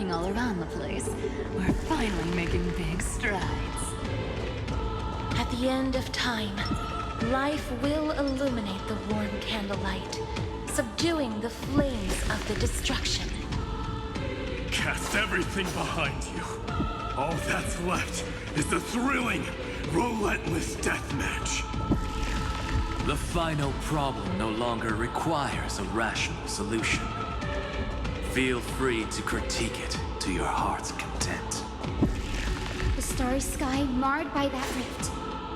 flying all around the place. We're finally making big strides. At the end of time, life will illuminate the warm candlelight, subduing the flames of the destruction. Cast everything behind you. All that's left is the thrilling, relentless deathmatch. The final problem no longer requires a rational solution. Feel free to critique it to your heart's content. The starry sky marred by that rift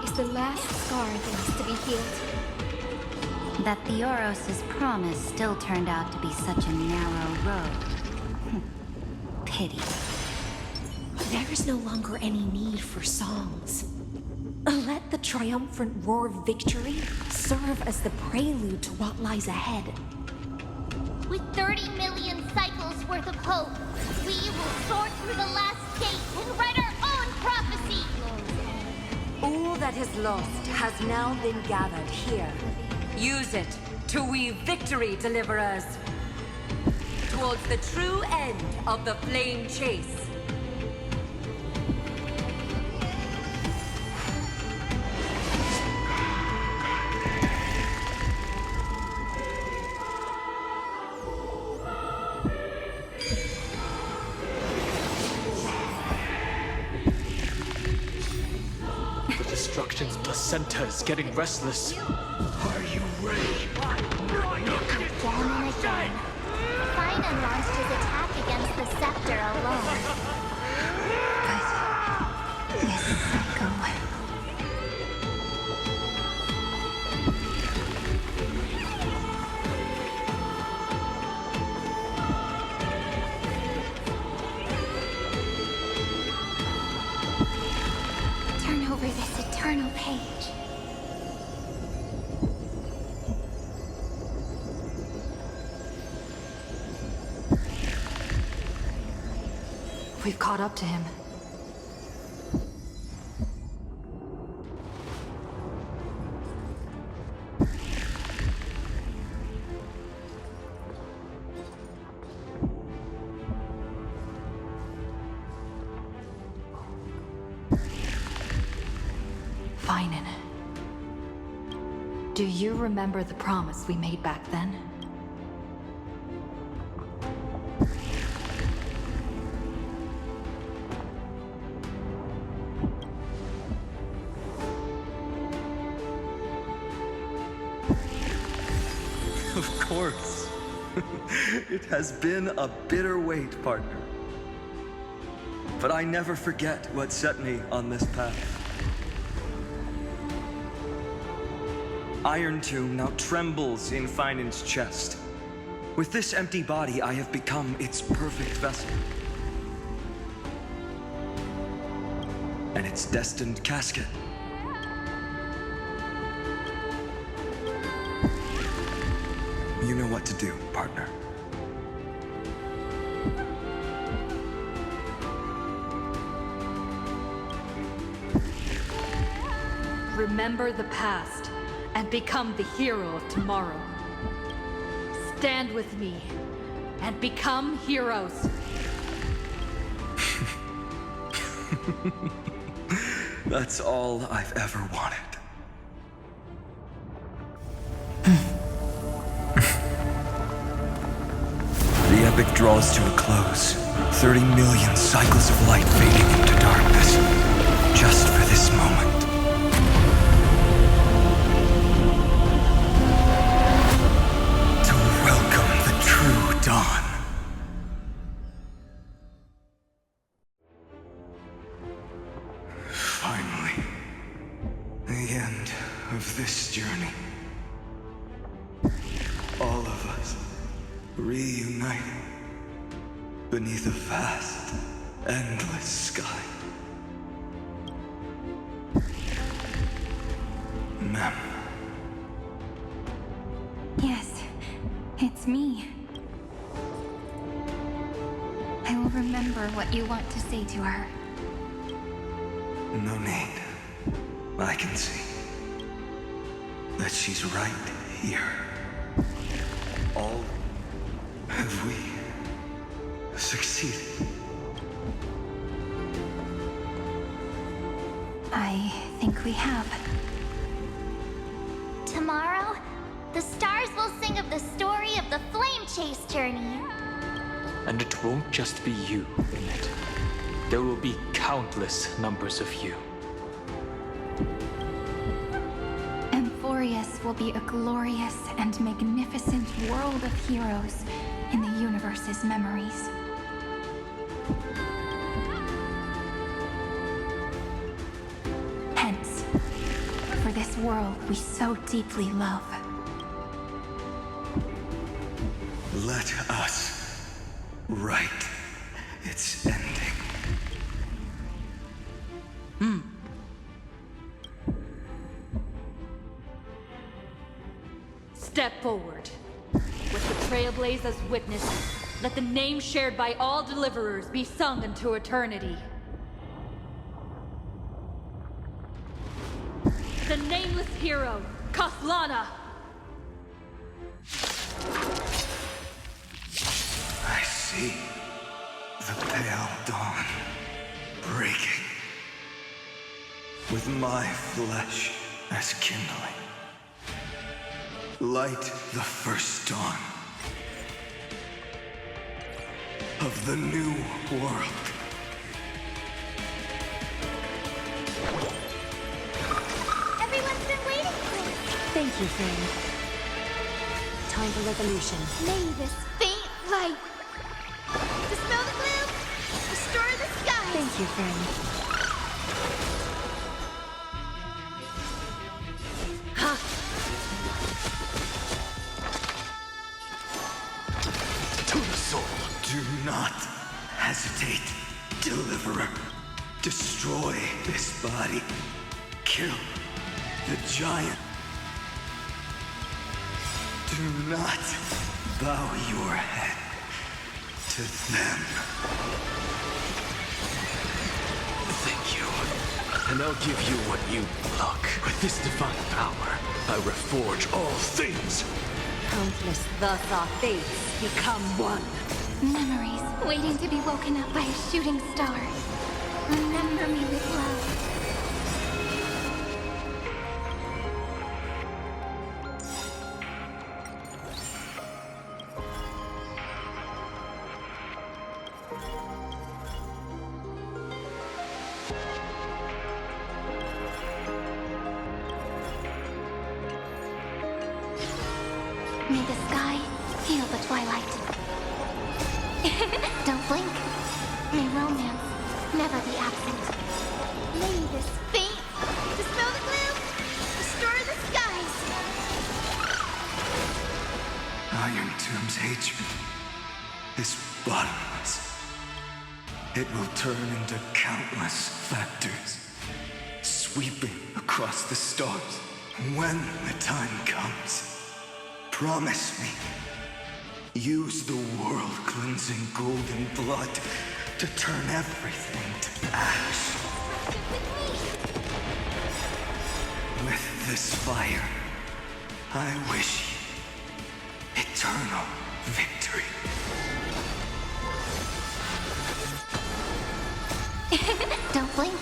is the last scar that needs to be healed. That Theoros' promise still turned out to be such a narrow road. Pity. There is no longer any need for songs. Let the triumphant roar of victory serve as the prelude to what lies ahead. With 30 million cycles worth of hope, we will soar through the last gate and write our own prophecy! All that is lost has now been gathered here. Use it to weave victory, deliverers, towards the true end of the flame chase. Destruction's placenta is getting restless. Are you ready? Again and again, Finan launched his attack against the scepter alone. But this cycle... Turn over this eternal page. We've caught up to him. Finan. Do you remember the promise we made back then? Of course. It has been a bitter wait, partner. But I never forget what set me on this path. Iron Tomb now trembles in Finan's chest. With this empty body, I have become its perfect vessel. And its destined casket. You know what to do, partner. Remember the past and become the hero of tomorrow. Stand with me and become heroes. That's all I've ever wanted. The epic draws to a close. 30 million cycles of light fading into darkness. Just for this moment. To welcome the true dawn. Finally. The end of this journey. All of us reunited beneath a vast, endless sky. Mem. Yes, it's me. I will remember what you want to say to her. No need. I can see that she's right here. All have we succeeded? I think we have. Tomorrow, the stars will sing of the story of the Flame Chase journey. And it won't just be you in it. There will be countless numbers of you. Amphorius will be a glorious and magnificent world of heroes in the universe's memories. Hence, for this world we so deeply love. Let us write its ending. Step forward. With the Trailblazers witnesses, let the name shared by all deliverers be sung into eternity. The nameless hero, Kathlana! I see the pale dawn breaking, with my flesh as kindling. Light the first dawn of the new world. Everyone's been waiting for it. Thank you, Fang. Time for revolution. May this faint light dispel the gloom, restore the sky. Thank you, Fang. To the soul. Do not hesitate, Deliverer. Destroy this body. Kill the giant. Do not bow your head to them. Thank you. And I'll give you what you look. With this divine power, I reforge all things. Countless thus our fates become one. Memories waiting to be woken up by a shooting star. Remember me with love. May the sky feel the twilight. Don't blink. May romance never be absent. May this faint dispel the gloom, restore the skies. Iron Tomb's hatred is bottomless. It will turn into countless factors, sweeping across the stars. When the time comes, promise me, use the world-cleansing golden blood to turn everything to ash. With this fire, I wish you eternal victory. Don't blink.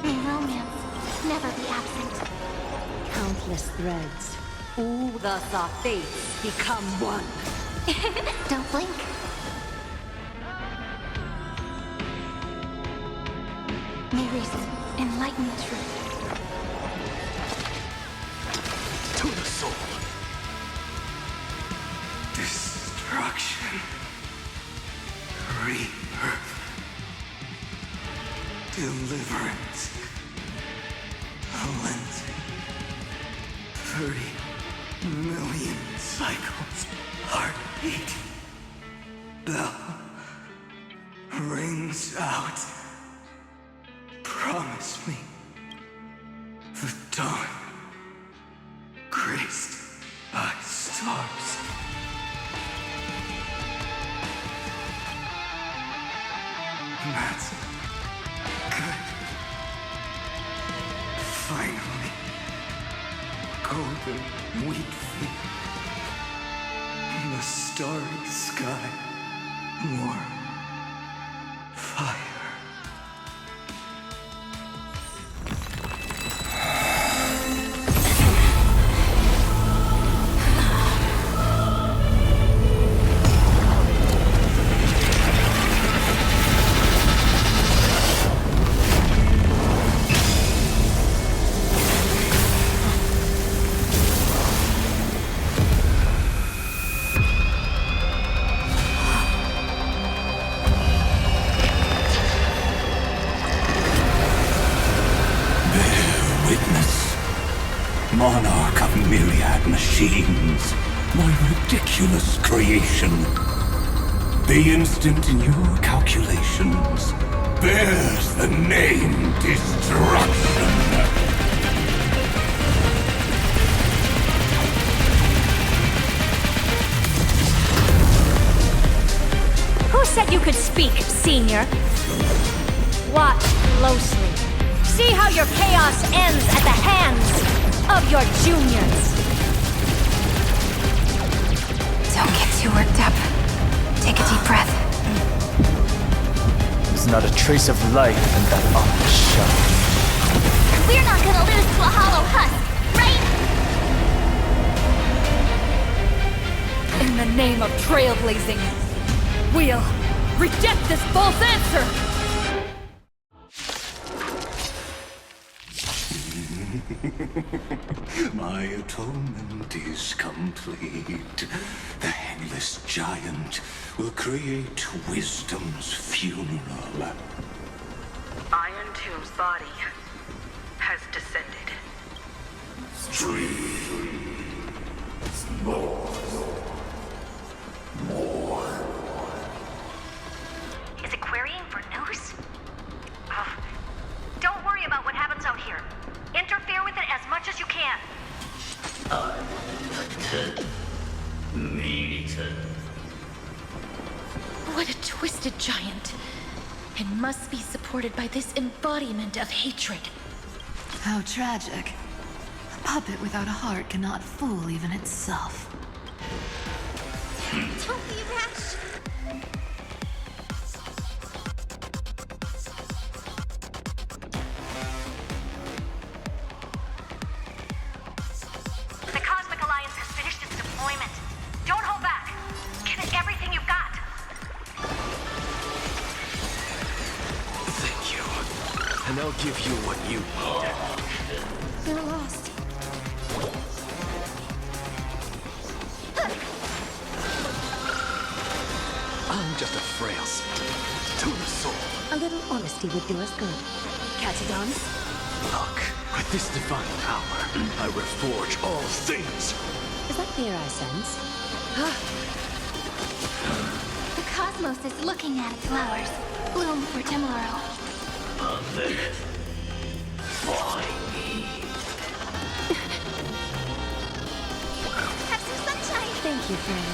May romance never be absent. Countless threads. All thus our fates become one. Don't blink. May reason enlighten the truth. To the soul. Destruction. Rebirth. Deliverance. Cleansing. 30 million cycles. Heartbeat. Bell rings out. Promise me the dawn graced by stars. That's good. Finally, golden wheat field. In the starry sky, warm fire. witness. Monarch of myriad machines, my ridiculous creation. The instant in your calculations bears the name Destruction. Who said you could speak, Senior? Watch closely. See how your chaos ends at the hands of your juniors. Don't get too worked up. Take a deep breath. There's not a trace of life in that ominous shell. We're not gonna lose to a hollow husk, right? In the name of trailblazing, we'll reject this false answer! My atonement is complete. The Headless Giant will create wisdom's funeral. Iron Tomb's body has descended. Is it querying for news? Oh, don't worry about what happens out here. Interfere with it as much as you can. What a twisted giant. It must be supported by this embodiment of hatred. How tragic. A puppet without a heart cannot fool even itself. Don't be rash. The Cosmic Alliance has finished its deployment. Don't hold back. Give it everything you've got. Thank you. And I'll give you what you need. They're lost. I'm just a frail spirit. To the soul. A little honesty would do us good. Catadons? Look, with this divine power, I reforge all things. Is that fear I sense? The cosmos is looking at its flowers. Bloom for tomorrow. Have some sunshine. Thank you, friend.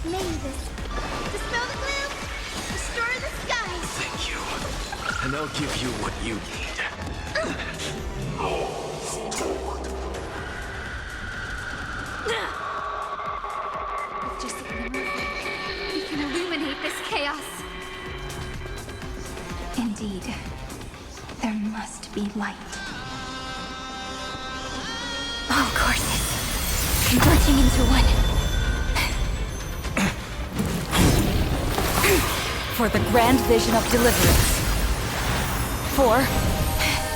Mavis, dispel the gloom. Restore the skies. Thank you. And I'll give you what you need. With just a glimmer of light, we can illuminate this chaos. Indeed, there must be light. All courses converging into one. For the grand vision of deliverance. For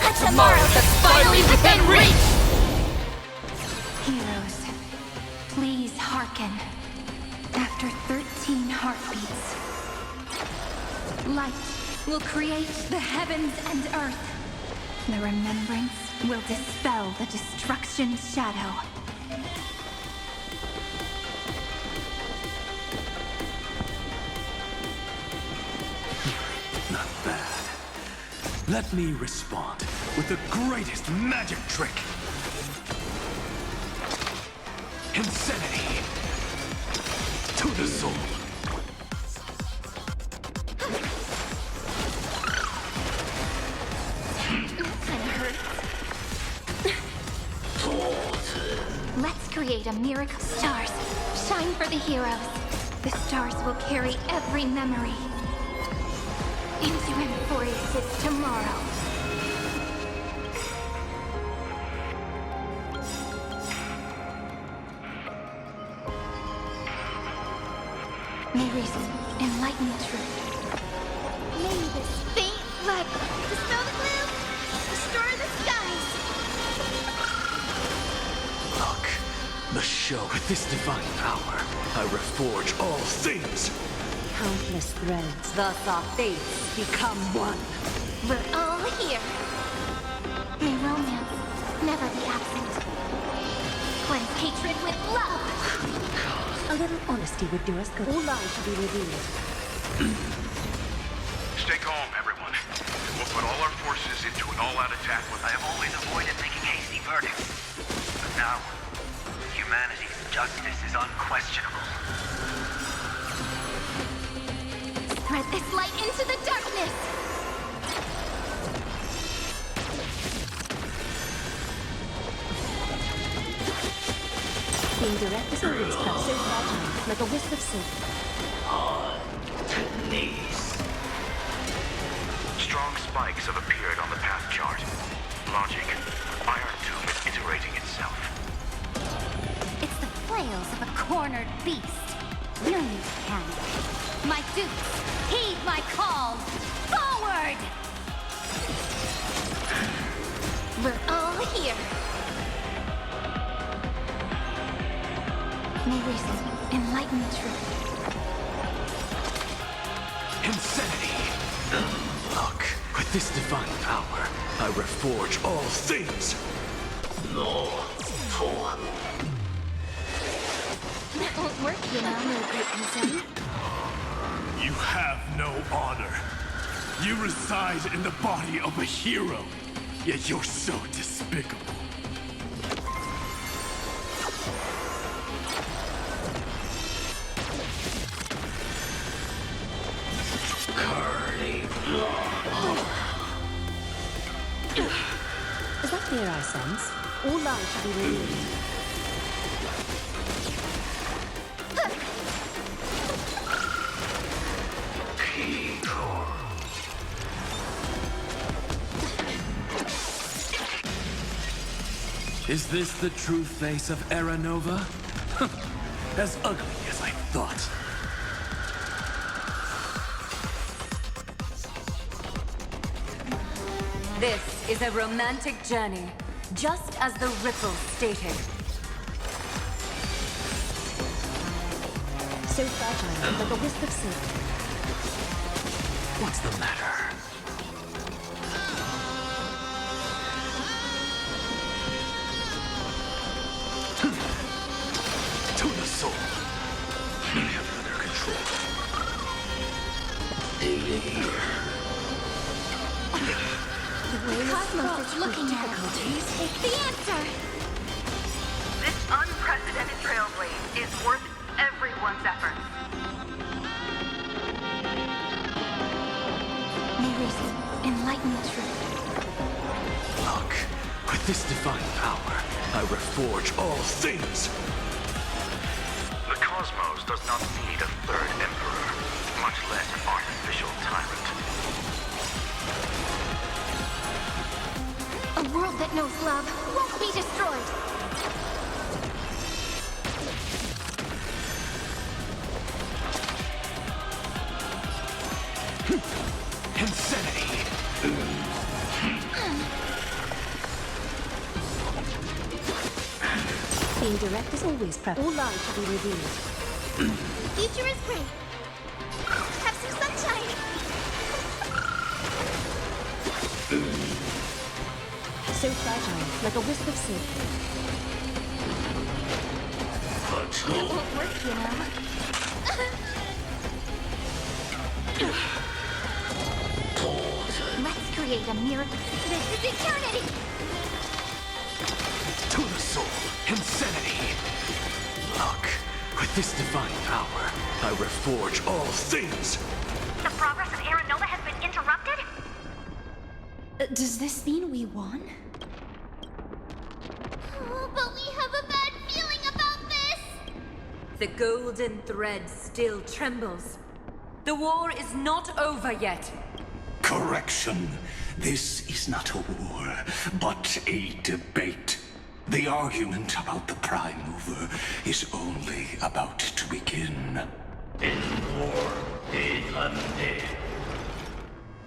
A tomorrow that's finally within reach. Heroes, please hearken. After 13 heartbeats, light will create the heavens and earth. The remembrance will dispel the destruction's shadow. Not bad. Let me respond with the greatest magic trick. Insanity. To the soul. Let's create a miracle. Stars, shine for the heroes. The stars will carry every memory into Emphoresis tomorrow. Mary's enlightened truth. Mavis, faint light, dispel the gloom, restore the skies. Look, The show. With this divine power, I reforge all things. Countless threads, thus our fates become one. We're all here. May romance never be absent. Cleanse hatred with love. A little honesty would do us good. All lies should be revealed. Stay calm, everyone. We'll put all our forces into an all-out attack with... I have always avoided making hasty verdicts. But now, humanity's justice is unquestionable. Spread this light into the darkness! Being direct is always tough, so fragile, like a wisp of silk. On to knees. Strong spikes have appeared on the path chart. Logic. Iron Tomb is iterating itself. It's the flails of a cornered beast. No need to panic. My dukes, heed my call! Forward! We're all here. May reason enlighten the truth. Insanity! Look, with this divine power, I reforge all things! No. For... That won't work, you know, no great concern. You have no honor. You reside in the body of a hero, yet you're so despicable. Is that clear our sense? All lies should be revealed. Is this the true face of Era Nova? As ugly as I thought. This is a romantic journey, just as the ripples stated. So fragile, like a wisp of silk. What's the matter? To the soul. I have it under control. The cosmos is looking at us. Take the answer! This unprecedented trailblaze is worth everyone's efforts. May reason enlighten the truth. Look, with this divine power, I reforge all things. The cosmos does not need a third emperor, much less an artificial tyrant. A world that knows love won't be destroyed. Insanity! Being direct is always preferred. All lies should be revealed. The future is great. Have some sunshine. So fragile, like a wisp of silk. It won't work, you know. Let's create a miracle. This is eternity! To the soul, insanity! Look, with this divine power, I reforge all things! The progress of Era Nova has been interrupted? Does this mean we won? Oh, but we have a bad feeling about this! The golden thread still trembles. The war is not over yet. Correction. This is not a war, but a debate. The argument about the Prime Mover is only about to begin. In war, Edlande.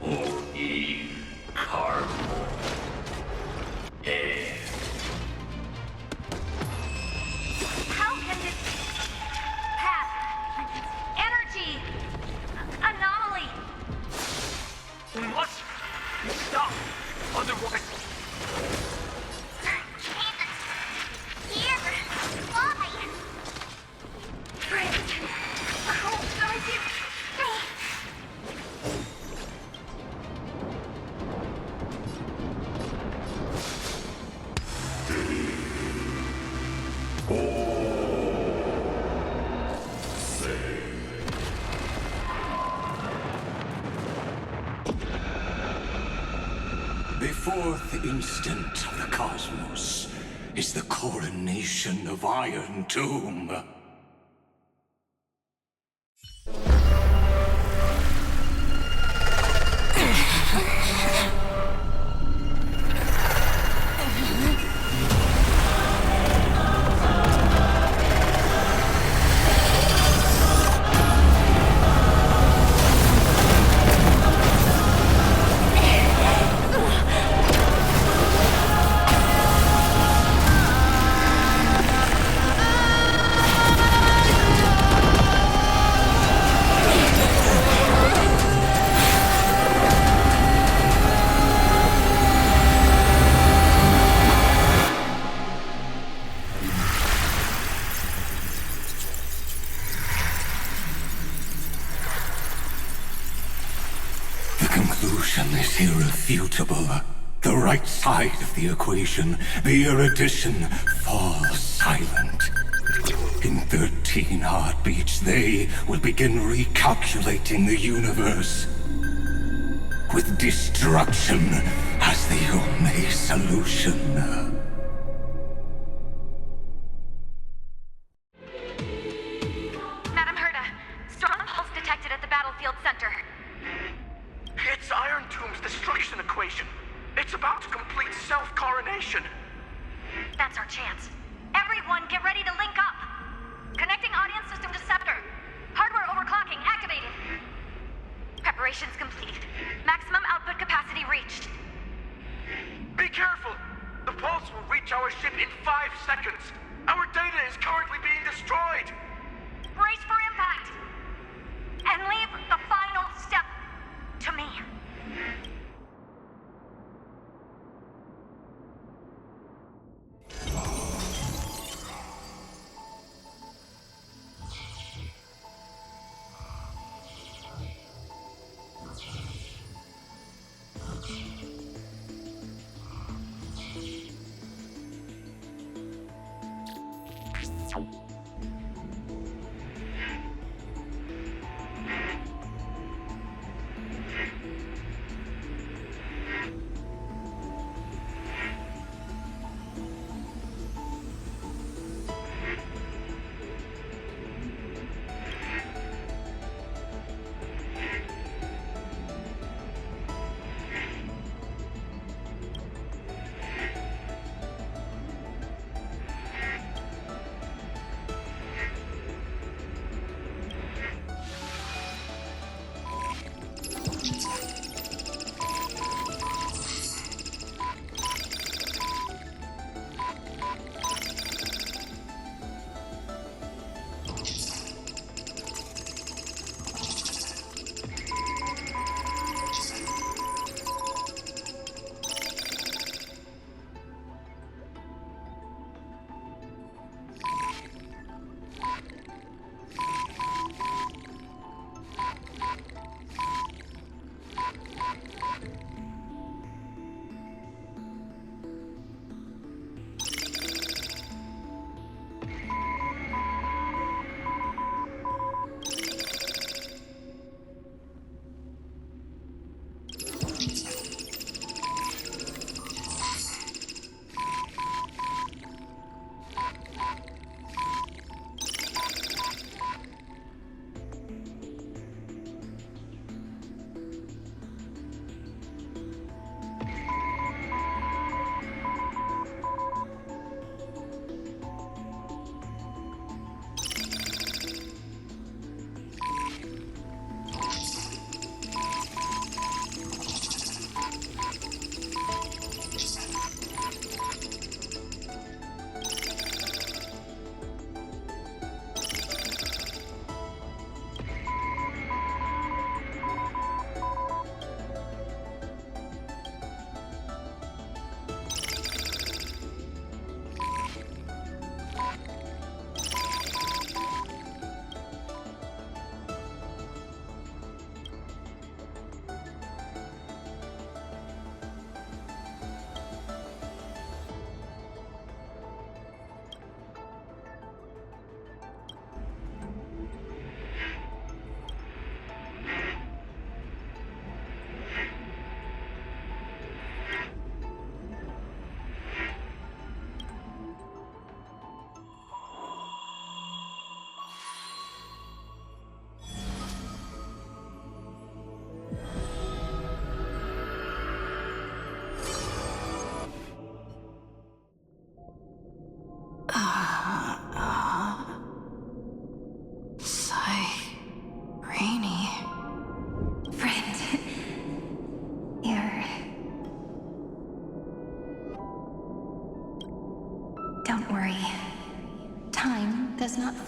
O Eve Carbo. fourth instant of the cosmos is the coronation of Iron Tomb. Is irrefutable. The right side of the equation, the erudition, falls silent. In 13 heartbeats, they will begin recalculating the universe, with destruction as the only solution. Madam Herta, strong pulse detected at the battlefield center. It's Iron Tomb's destruction equation. It's about to complete self-coronation. That's our chance. Everyone, get ready to link up. Connecting audience system to Scepter. Hardware overclocking activated. Preparations complete. Maximum output capacity reached. Be careful! The pulse will reach our ship in 5 seconds. Our data is currently being destroyed. Brace for impact. And leave the final step to me.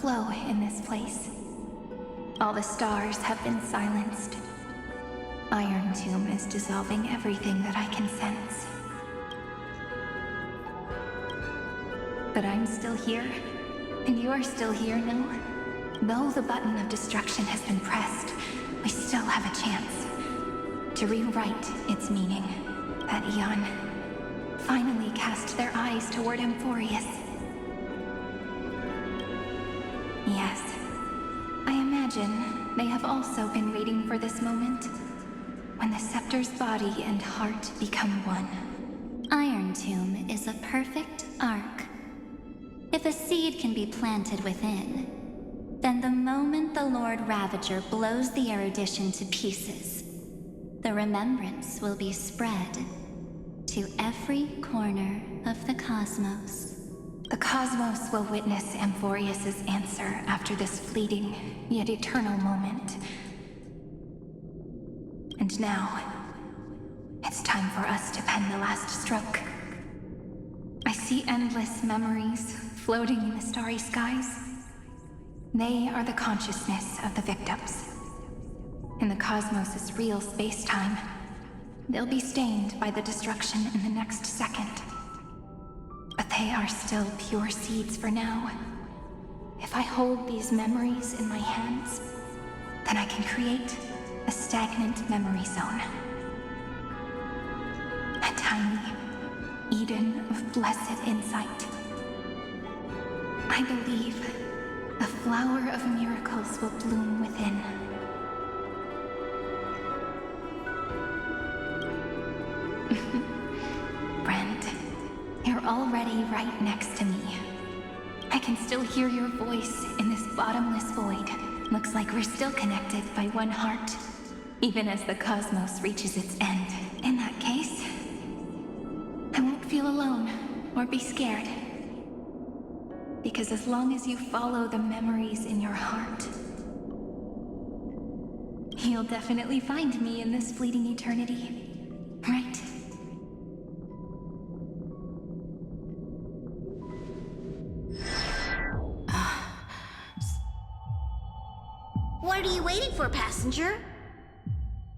flow in this place. All the stars have been silenced. Iron Tomb is dissolving everything that I can sense. But I'm still here, and you're still here, no? Though the button of destruction has been pressed, we still have a chance to rewrite its meaning. That Eon finally cast their eyes toward Amphorius. Yes, I imagine they have also been waiting for this moment, when the Scepter's body and heart become one. Iron Tomb is a perfect arc. If a seed can be planted within, then the moment the Lord Ravager blows the erudition to pieces, the remembrance will be spread to every corner of the cosmos. The cosmos will witness Amphorius's answer after this fleeting, yet eternal moment. And now, it's time for us to pen the last stroke. I see endless memories floating in the starry skies. They are the consciousness of the victims. In the cosmos' real space-time, they'll be stained by the destruction in the next second. But they are still pure seeds for now. If I hold these memories in my hands, then I can create a stagnant memory zone. A tiny Eden of blessed insight. I believe the flower of miracles will bloom within. Brent, you're already right next to me. I can still hear your voice in this bottomless void. Looks like we're still connected by one heart, even as the cosmos reaches its end. In that case, I won't feel alone or be scared. Because as long as you follow the memories in your heart, you'll definitely find me in this fleeting eternity, right? What are you waiting for, passenger?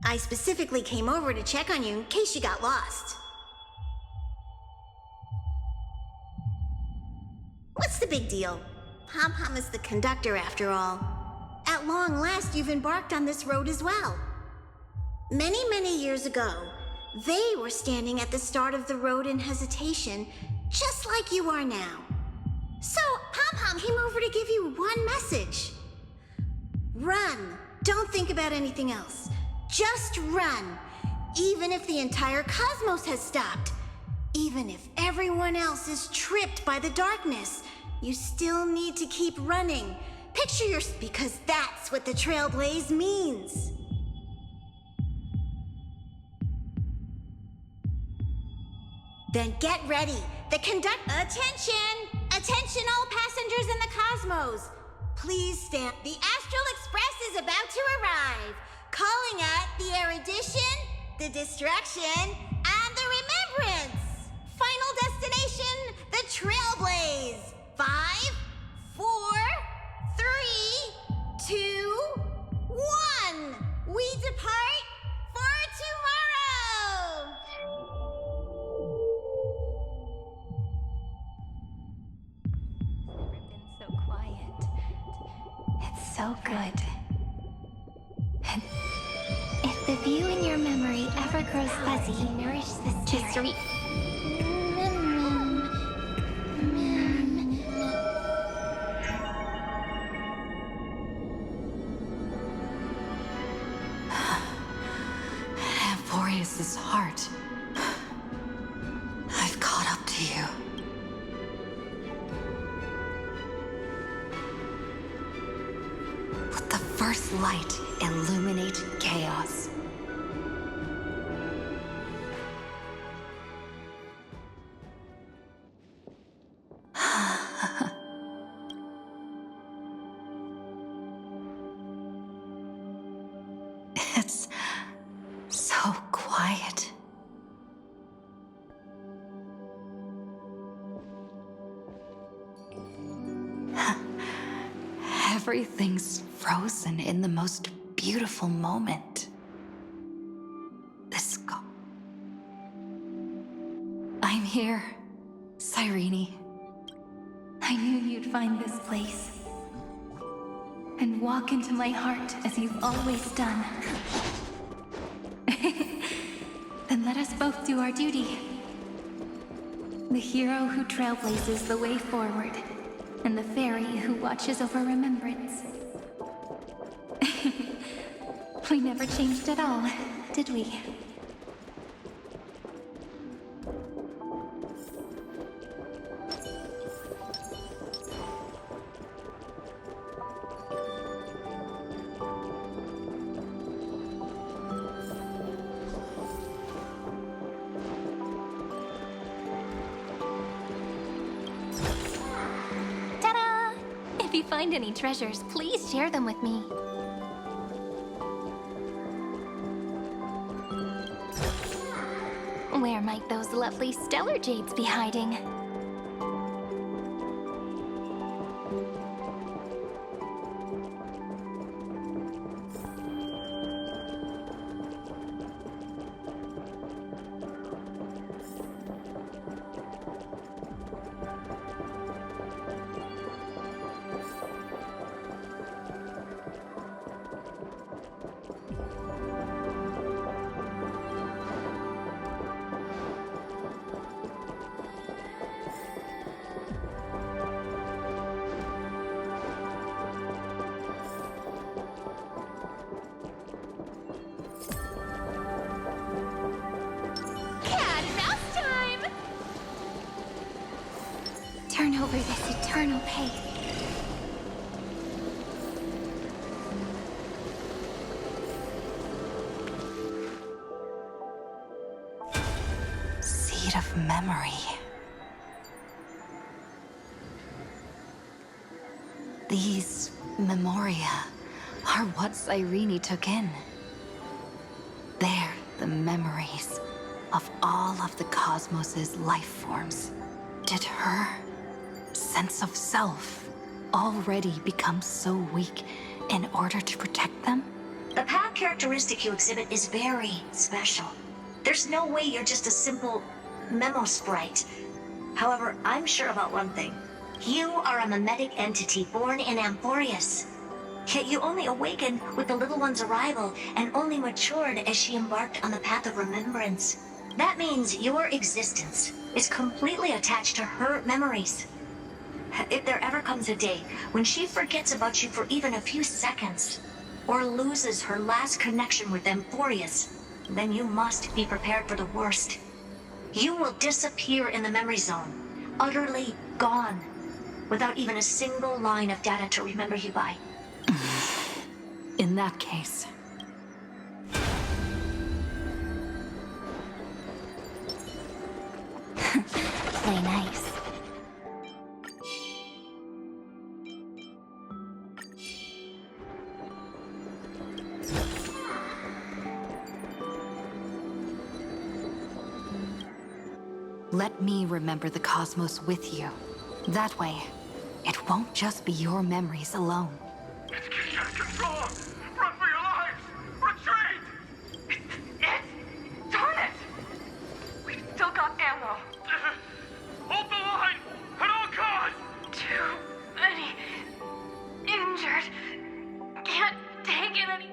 I specifically came over to check on you in case you got lost. What's the big deal? Pom-Pom is the conductor after all. At long last, you've embarked on this road as well. Many, many years ago, they were standing at the start of the road in hesitation, just like you are now. So, Pom-Pom came over to give you one message. Run. Don't think about anything else. Just run. Even if the entire cosmos has stopped. Even if everyone else is tripped by the darkness, you still need to keep running. Picture because that's what the Trailblaze means. Then get ready. Attention! Attention all passengers in the cosmos. Please stand. The Astral Express is about to arrive. Calling at the erudition, the destruction, and the remembrance. Final destination, the Trailblaze. 5, 4, 3, 2, 1. We depart for tomorrow. Been so quiet. It's so good. And if the view in your memory ever grows fuzzy, nourish this just read. Amphorius's heart. I've caught up to you. Let the first light illuminate chaos. It's so quiet. Everything's frozen in the most beautiful moment. The skull. I'm here, Cyrene. I knew you'd find this place. And walk into my heart as you've always done. Then let us both do our duty. The hero who trailblazes the way forward, and the fairy who watches over remembrance. We never changed at all, did we? If you find any treasures, please share them with me. Where might those lovely stellar jades be hiding? Turn over this eternal page. Seed of memory. These memoria are what Cyrene took in. They're the memories of all of the cosmos's life forms. Did her sense of self already become so weak in order to protect them? The path characteristic you exhibit is very special. There's no way you're just a simple memo sprite. However, I'm sure about one thing. You are a memetic entity born in Amphorius. Yet you only awakened with the little one's arrival and only matured as she embarked on the path of remembrance. That means your existence is completely attached to her memories. If there ever comes a day when she forgets about you for even a few seconds, or loses her last connection with Amphorius, then you must be prepared for the worst. You will disappear in the memory zone, utterly gone, without even a single line of data to remember you by. In that case... Play nice. Let me remember the cosmos with you. That way, it won't just be your memories alone. It's getting out of control! Run for your lives! Retreat! It's... Darn it! We've still got ammo. Hold the line! At all costs! Too many injured. Can't take it any...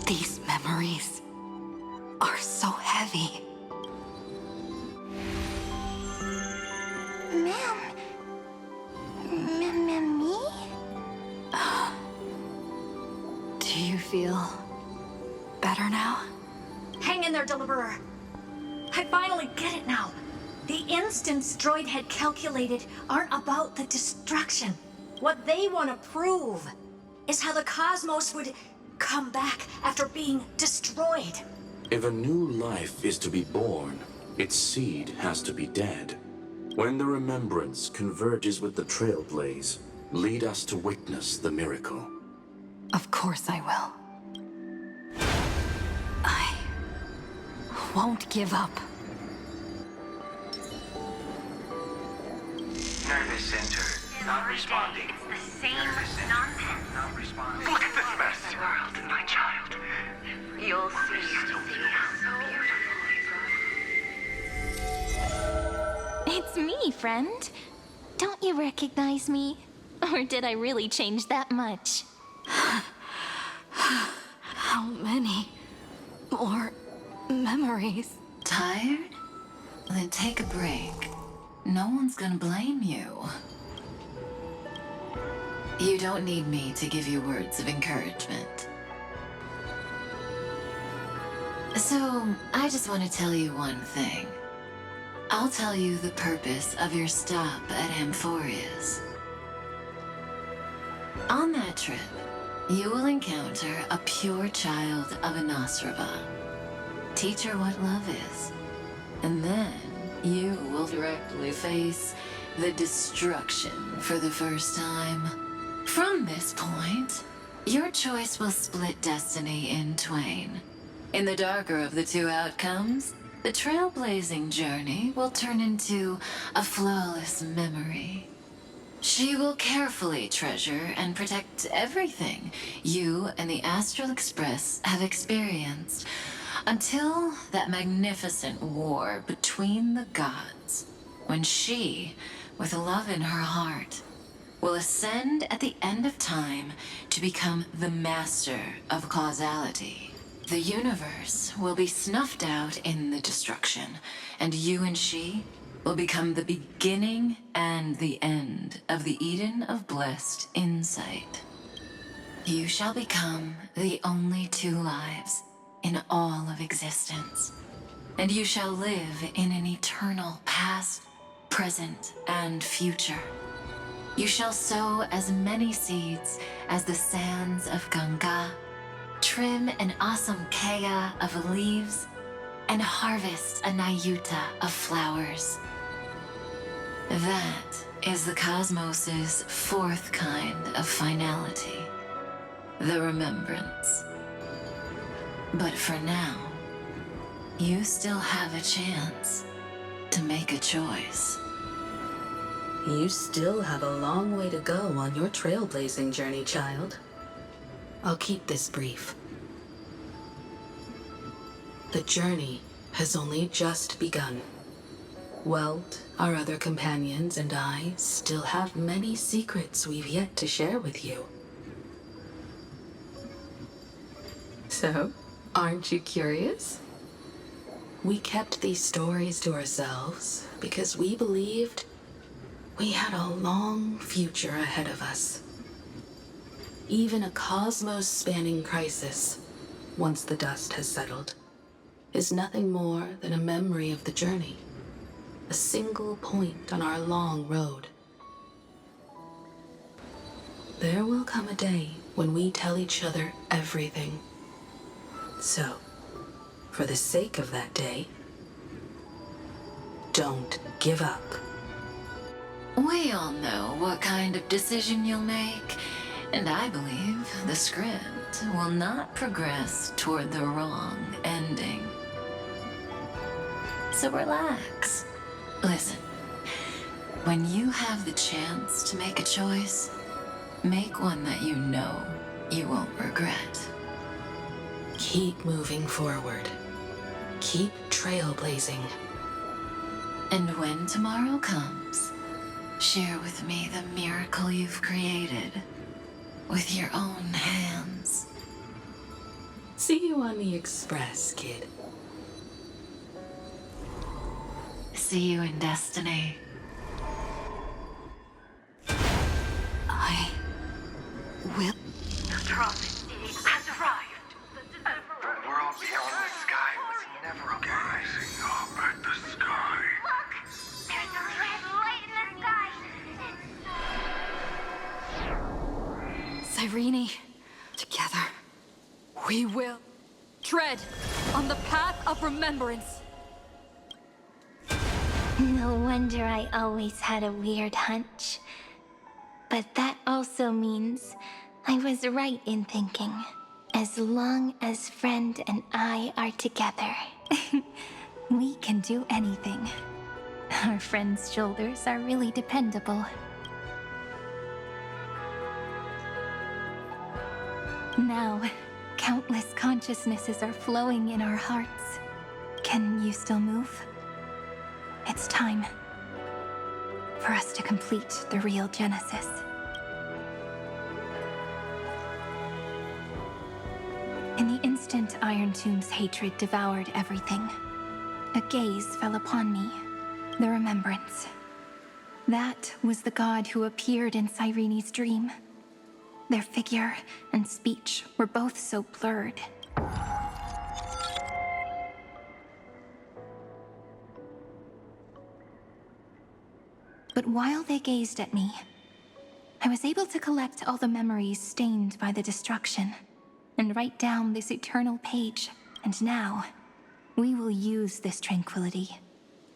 These memories are so heavy. Me? Do you feel better now? Hang in there, Deliverer. I finally get it now. The instants Droid had calculated aren't about the destruction. What they want to prove is how the cosmos would come back after being destroyed. If a new life is to be born, its seed has to be dead. When the remembrance converges with the trailblaze, lead us to witness the miracle. Of course I will. I won't give up. Nervous center. Not responding. It's the same nonsense. Not responding. Look at this mess! World, my child. You'll see how beautiful. It's me, friend. Don't you recognize me? Or did I really change that much? How many more memories? Tired? Then take a break. No one's gonna blame you. You don't need me to give you words of encouragement. So, I just want to tell you one thing. I'll tell you the purpose of your stop at Amphorius. On that trip, you will encounter a pure child of Nosrava. Teach her what love is. And then you will directly face the destruction for the first time. From this point, your choice will split destiny in twain. In the darker of the two outcomes, the trailblazing journey will turn into a flawless memory. She will carefully treasure and protect everything you and the Astral Express have experienced until that magnificent war between the gods, when she, with love in her heart, will ascend at the end of time to become the master of causality. The universe will be snuffed out in the destruction, and you and she will become the beginning and the end of the Eden of blessed insight. You shall become the only two lives in all of existence, and you shall live in an eternal past, present, and future. You shall sow as many seeds as the sands of Ganga, trim an awesome kea of leaves, and harvest a Nayuta of flowers. That is the cosmos's fourth kind of finality, the remembrance. But for now, you still have a chance to make a choice. You still have a long way to go on your trailblazing journey, child. I'll keep this brief. The journey has only just begun. Welt, our other companions, and I still have many secrets we've yet to share with you. So, aren't you curious? We kept these stories to ourselves because we believed we had a long future ahead of us. Even a cosmos-spanning crisis, once the dust has settled, is nothing more than a memory of the journey, a single point on our long road. There will come a day when we tell each other everything. So, for the sake of that day, don't give up. We all know what kind of decision you'll make, and I believe the script will not progress toward the wrong ending. So relax. Listen, when you have the chance to make a choice, make one that you know you won't regret. Keep moving forward. Keep trailblazing. And when tomorrow comes, share with me the miracle you've created with your own hands. See you on the Express, kid. See you in Destiny. I will. The prophet has arrived. The world beyond the sky was never gazing up at the sky. Look! There's a red light in the sky! Cyrene, together, we will tread on the path of remembrance. No wonder I always had a weird hunch. But that also means I was right in thinking, as long as Friend and I are together, we can do anything. Our friend's shoulders are really dependable. Now, countless consciousnesses are flowing in our hearts. Can you still move? It's time for us to complete the real Genesis. In the instant Iron Tomb's hatred devoured everything, a gaze fell upon me, the remembrance. That was the god who appeared in Cyrene's dream. Their figure and speech were both so blurred. But while they gazed at me, I was able to collect all the memories stained by the destruction and write down this eternal page. And now, we will use this tranquility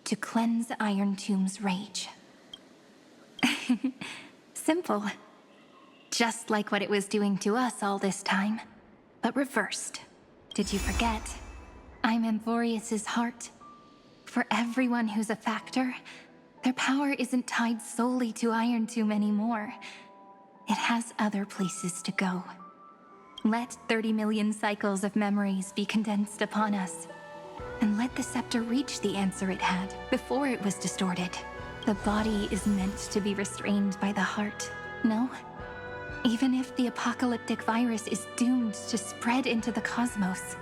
to cleanse Iron Tomb's rage. Simple. Just like what it was doing to us all this time, but reversed. Did you forget? I'm Amphorius's heart. For everyone who's a factor, their power isn't tied solely to Iron Tomb anymore. It has other places to go. Let 30 million cycles of memories be condensed upon us, and let the scepter reach the answer it had before it was distorted. The body is meant to be restrained by the heart, no? Even if the apocalyptic virus is doomed to spread into the cosmos,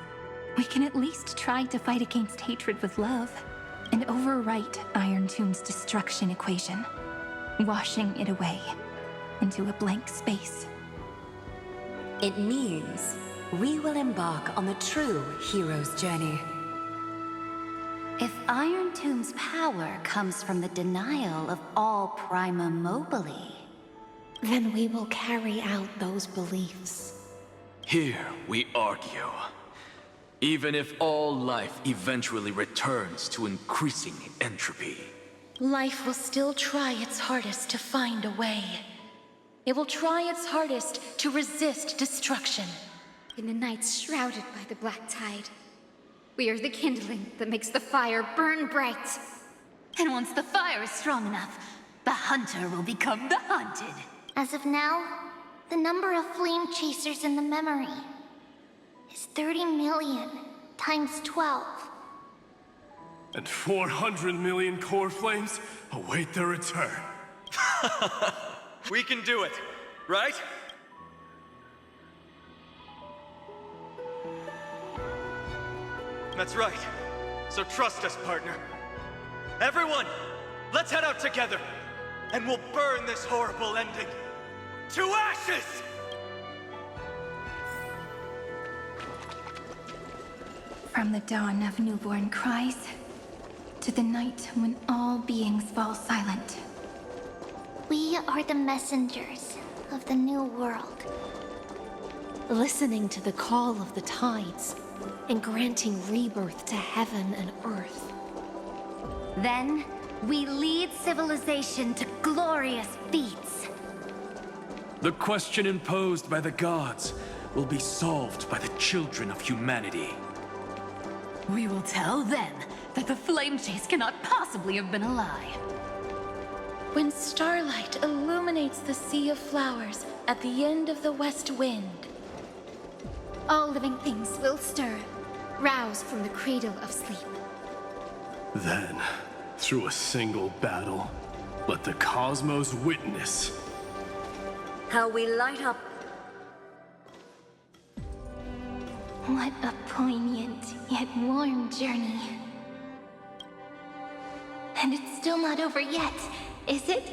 we can at least try to fight against hatred with love and overwrite Iron Tomb's destruction equation, washing it away into a blank space. It means we will embark on the true hero's journey. If Iron Tomb's power comes from the denial of all Prima Mobile, then we will carry out those beliefs. Here we argue. Even if all life eventually returns to increasing entropy, Life will still try its hardest to find a way. It will try its hardest to resist destruction. In the nights shrouded by the black tide, we are the kindling that makes the fire burn bright. And once the fire is strong enough, the hunter will become the hunted. As of now, the number of flame chasers in the memory is 30 million times 12. And 400 million core flames await their return. We can do it, right? That's right. So trust us, partner. Everyone, let's head out together, and we'll burn this horrible ending to ashes! From the dawn of newborn cries to the night when all beings fall silent. We are the messengers of the new world. Listening to the call of the tides and granting rebirth to heaven and earth. Then, we lead civilization to glorious feats. the question imposed by the gods will be solved by the children of humanity. We will tell them that the flame chase cannot possibly have been a lie. When starlight illuminates the sea of flowers at the end of the west wind, all living things will stir, roused from the cradle of sleep. Then, through a single battle, let the cosmos witness how we light up. What a poignant yet warm journey. And it's still not over yet, is it?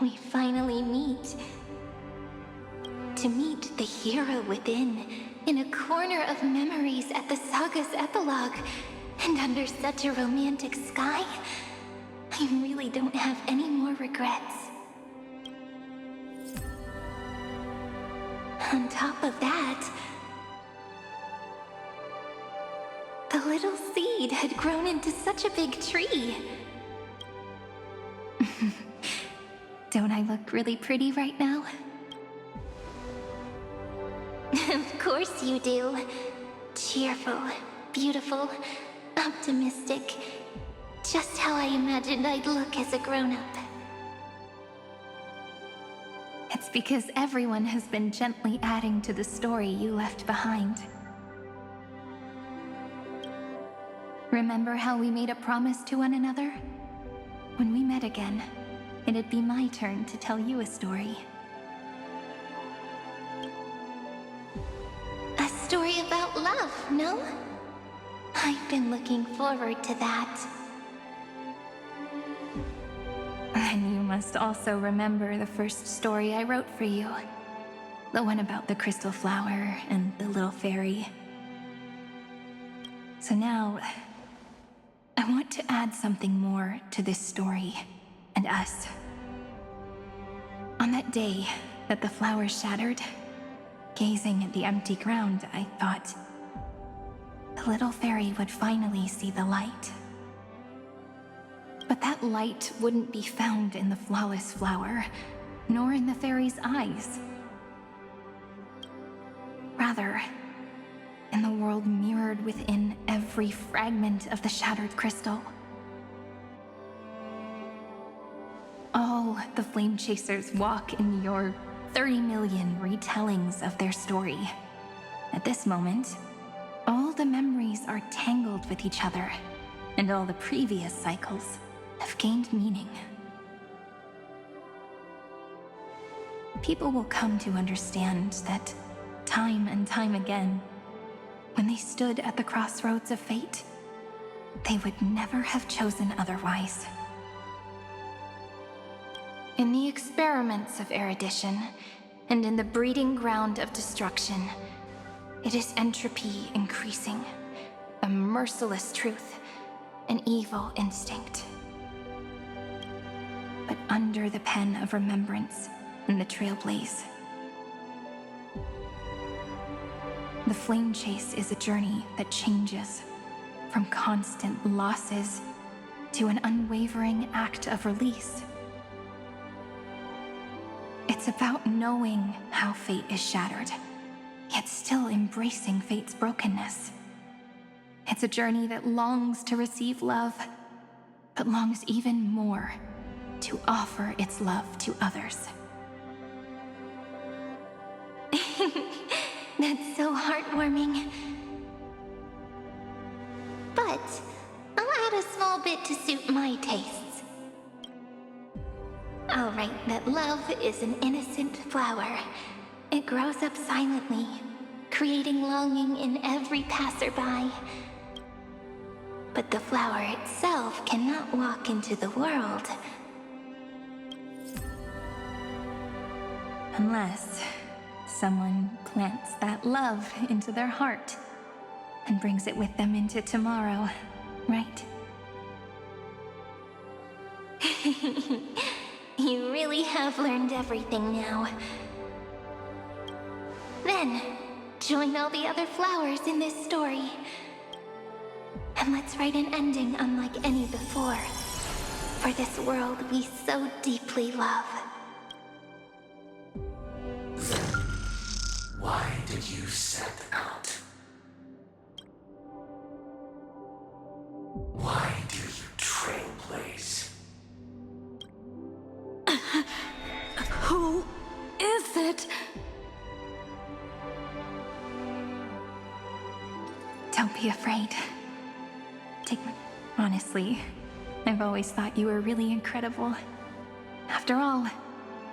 We finally meet. To meet the hero within, in a corner of memories at the saga's epilogue, and under such a romantic sky, I really don't have any more regrets. On top of that, the little seed had grown into such a big tree. Don't I look really pretty right now? Of course you do. cheerful, beautiful, optimistic. Just how I imagined I'd look as a grown-up. It's because everyone has been gently adding to the story you left behind. Remember how we made a promise to one another? When we met again, it'd be my turn to tell you a story. A story about love, no? I've been looking forward to that. And you must also remember the first story I wrote for you. The one about the crystal flower and the little fairy. So now, I want to add something more to this story and us. On that day that the flower shattered, gazing at the empty ground, I thought the little fairy would finally see the light. But that light wouldn't be found in the flawless flower, nor in the fairy's eyes. Rather, in the world mirrored within every fragment of the shattered crystal. All the Flame Chasers walk in your 30 million retellings of their story. At this moment, all the memories are tangled with each other, and all the previous cycles have gained meaning. People will come to understand that time and time again, when they stood at the crossroads of fate, they would never have chosen otherwise. In the experiments of erudition, and in the breeding ground of destruction, it is entropy increasing, a merciless truth, an evil instinct. But under the pen of remembrance and the trailblaze, the flame chase is a journey that changes from constant losses to an unwavering act of release. It's about knowing how fate is shattered, yet still embracing fate's brokenness. It's a journey that longs to receive love, but longs even more to offer its love to others. That's so heartwarming. But I'll add a small bit to suit my tastes. I'll write that love is an innocent flower. It grows up silently, creating longing in every passerby. But the flower itself cannot walk into the world. Unless someone plants that love into their heart and brings it with them into tomorrow, right? You really have learned everything now. Then, join all the other flowers in this story. And let's write an ending unlike any before, for this world we so deeply love. Why did you set out? Why do you trailblaze? Who is it? Don't be afraid. Honestly, I've always thought you were really incredible. After all,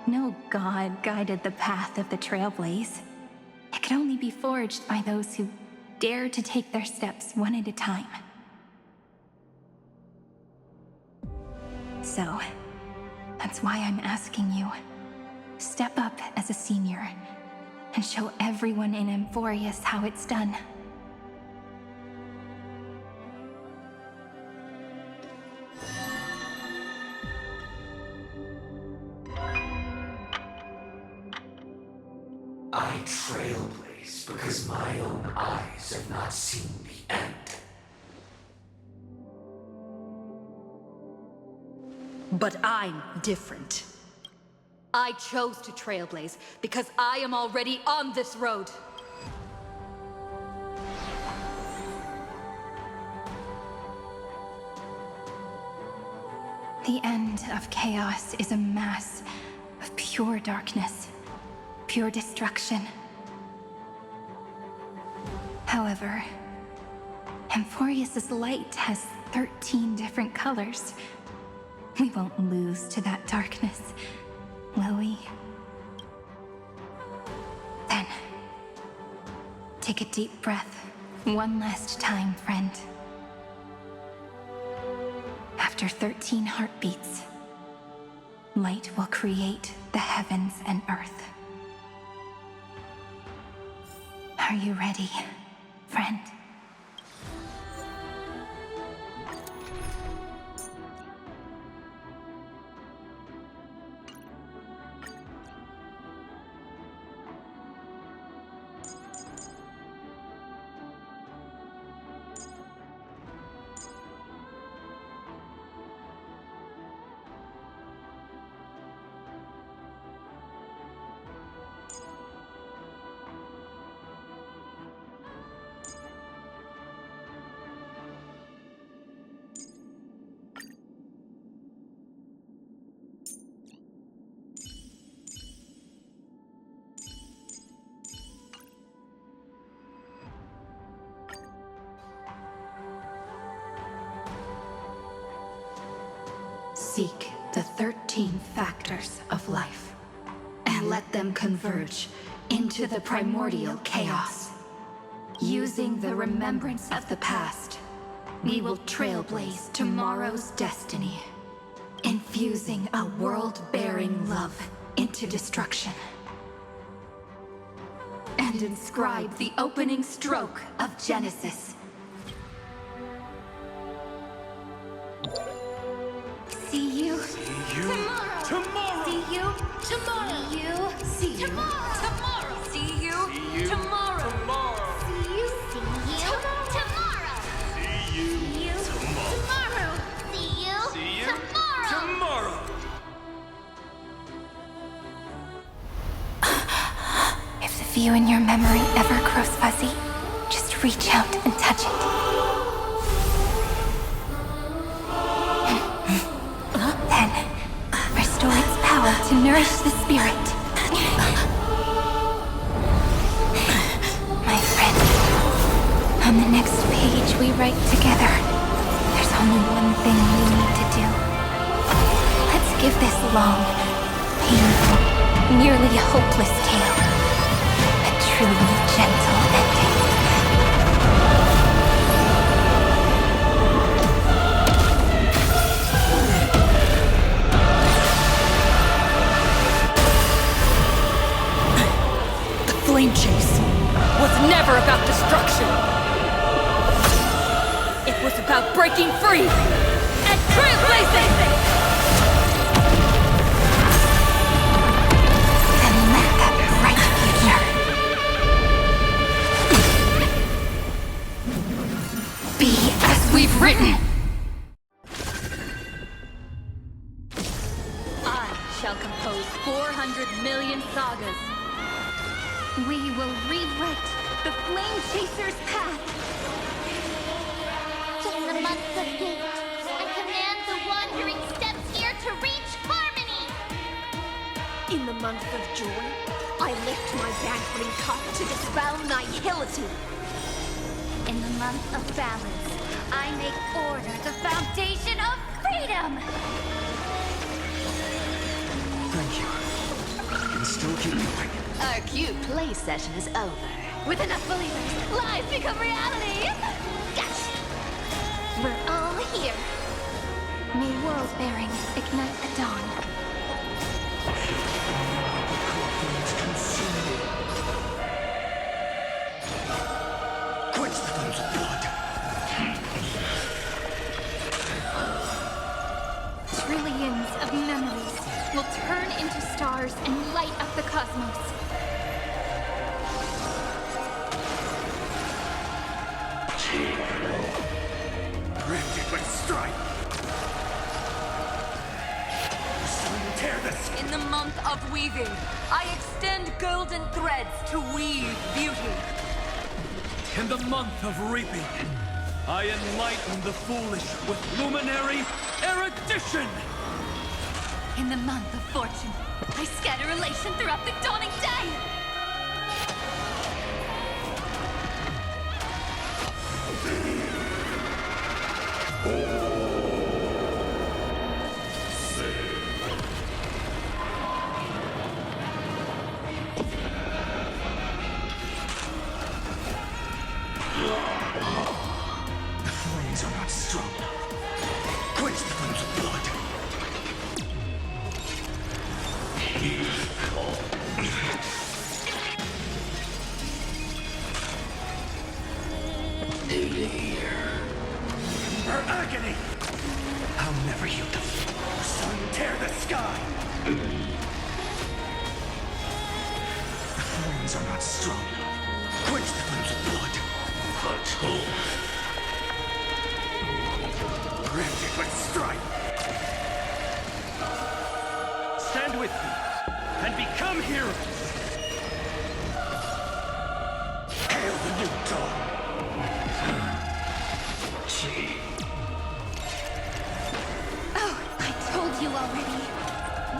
no god guided the path of the Trailblaze. It could only be forged by those who dare to take their steps one at a time. So, that's why I'm asking you. Step up as a senior and show everyone in Amphorius how it's done. I trailblaze because my own eyes have not seen the end. But I'm different. I chose to trailblaze because I am already on this road. The end of chaos is a mass of pure darkness, pure destruction. However, Amphorius's light has 13 different colors. We won't lose to that darkness, will we? Then, take a deep breath, one last time, friend. After 13 heartbeats, light will create the heavens and earth. Are you ready, friend? Seek the 13 factors of life, and let them converge into the primordial chaos. Using the remembrance of the past, we will trailblaze tomorrow's destiny, infusing a world-bearing love into destruction, and inscribe the opening stroke of Genesis. See you tomorrow. Tomorrow. See you tomorrow. See you tomorrow. See you tomorrow. Tomorrow. See you tomorrow. See you tomorrow. See you tomorrow. If the view in your memory ever grows fuzzy, just reach out and touch it. Then, restore its power to nourish the spirit. My friend, on the next page we write together, there's only one thing we need to do. Let's give this long, painful, nearly hopeless tale a truly gentle ending. Flame Chase was never about destruction. It was about breaking free and trailblazing! And let that bright future be as we've written. I shall compose 400 million sagas. We will rewrite the Flame Chaser's path. In the month of hate, I command the wandering steps here to reach harmony. In the month of joy, I lift my banqueting cup to dispel nihility. In the month of balance, I make order the foundation of freedom! Thank you. I can still keep going. Our cute play session is over. With enough believers, lies become reality. Gotcha. We're all here. May world bearing ignite the dawn. Quench the flames of blood. Trillions of memories will turn into stars and light up the cosmos. Branded by strife. Tear this. In the month of weaving, I extend golden threads to weave beauty. In the month of reaping, I enlighten the foolish with luminary erudition! In the month of fortune, I scatter elation throughout the dawning day! The flames are not strong enough. Quench the flames of blood. Her agony! I'll never yield the sun tear the sky! The flames are not strong enough. Quench the flames of blood. Granted with strife. Stand with me and become heroes. Hail the new dawn. Oh, I told you already.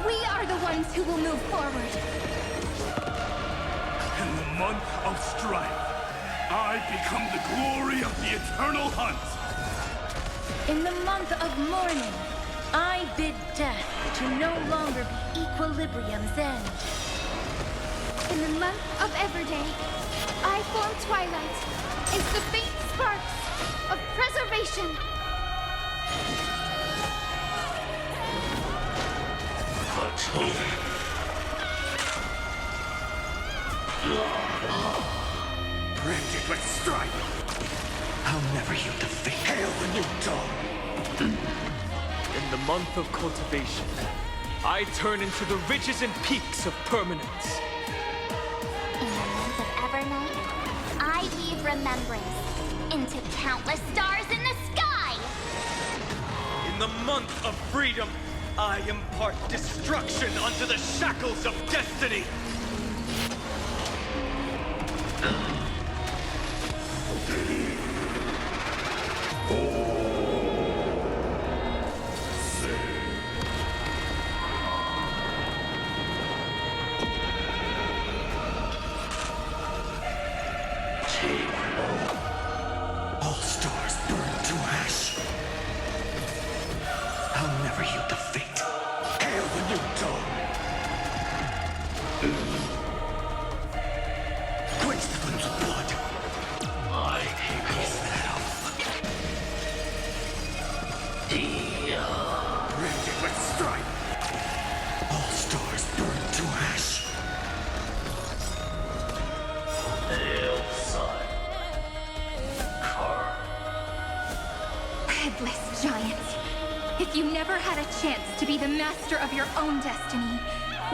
We are the ones who will move forward. In the month of strife, I become the glory of the eternal hunt. In the month of mourning, I bid death to no longer be equilibrium's end. In the month of Everday, I form twilight as the faint sparks of preservation. Branded with strife. I'll never yield to fate. Hail the new dawn. In the month of cultivation, I turn into the ridges and peaks of permanence. In the month of Evernight, I weave remembrance into countless stars in the sky! In the month of freedom, I impart destruction unto the shackles of destiny. All stars burn to ash. I'll never yield to fate. Hail the new dawn. Quench the flames of blood. I cast that off. Branded with strife. All stars burn to ash. Headless giant. If you never had a chance to be the master of your own destiny,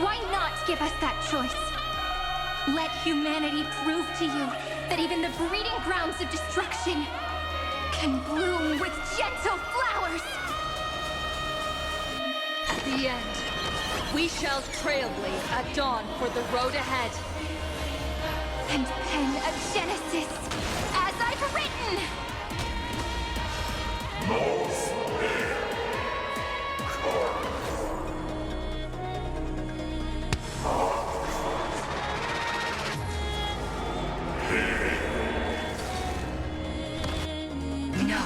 why not give us that choice? Let humanity prove to you that even the breeding grounds of destruction can bloom with gentle flowers. The end. We shall trailblaze at dawn for the road ahead. And pen a genesis, as I've written! No.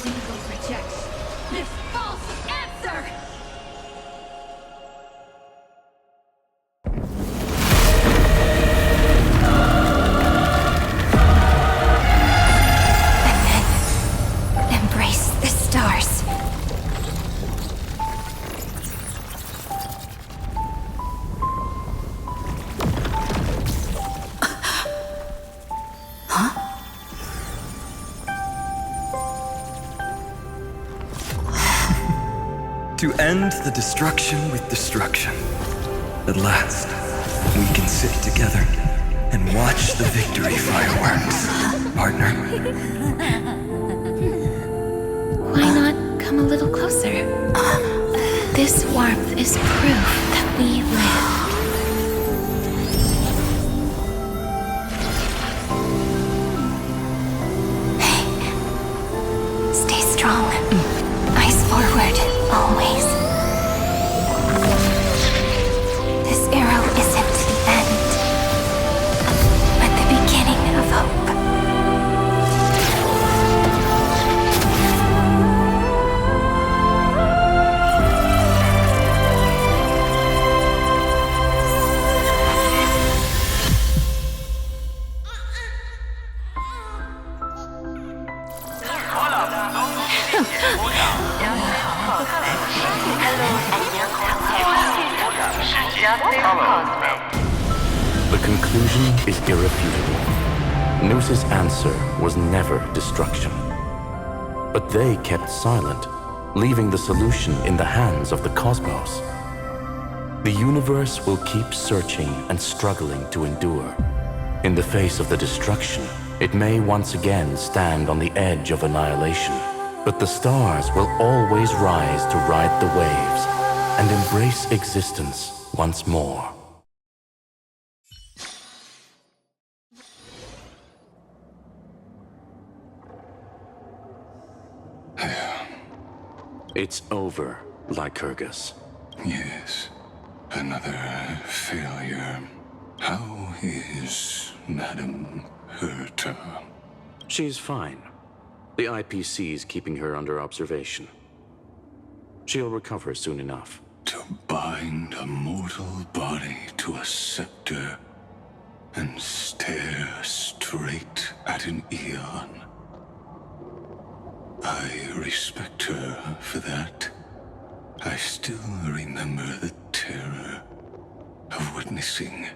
We will reject this false answer! Embrace the stars. To end the destruction with destruction. At last, we can sit together and watch the victory fireworks, partner. Why not come a little closer? This warmth is proof that we live. Justice Cosmic. The conclusion is irrefutable. Noos's answer was never destruction. But they kept silent, leaving the solution in the hands of the cosmos. The universe will keep searching and struggling to endure. In the face of the destruction, it may once again stand on the edge of annihilation. But the stars will always rise to ride the waves and embrace existence once more. It's over, Lycurgus. Yes, another failure. How is Madame Herta? She's fine. The IPC's keeping her under observation. She'll recover soon enough. To bind a mortal body to a scepter and stare straight at an eon. I respect her for that. I still remember the terror of witnessing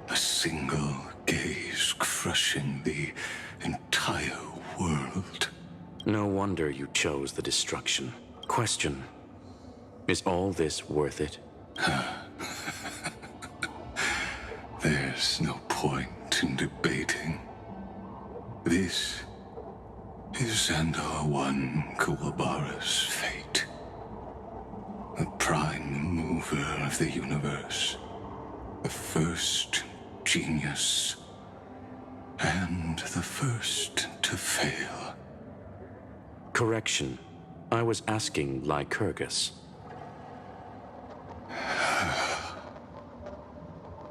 a single gaze crushing the entire world. No wonder you chose the destruction. Question: is all this worth it? There's no point in debating. This is Xandar I Kuwabara's fate. The prime mover of the universe. The first genius. And the first to fail. Correction. I was asking Lycurgus.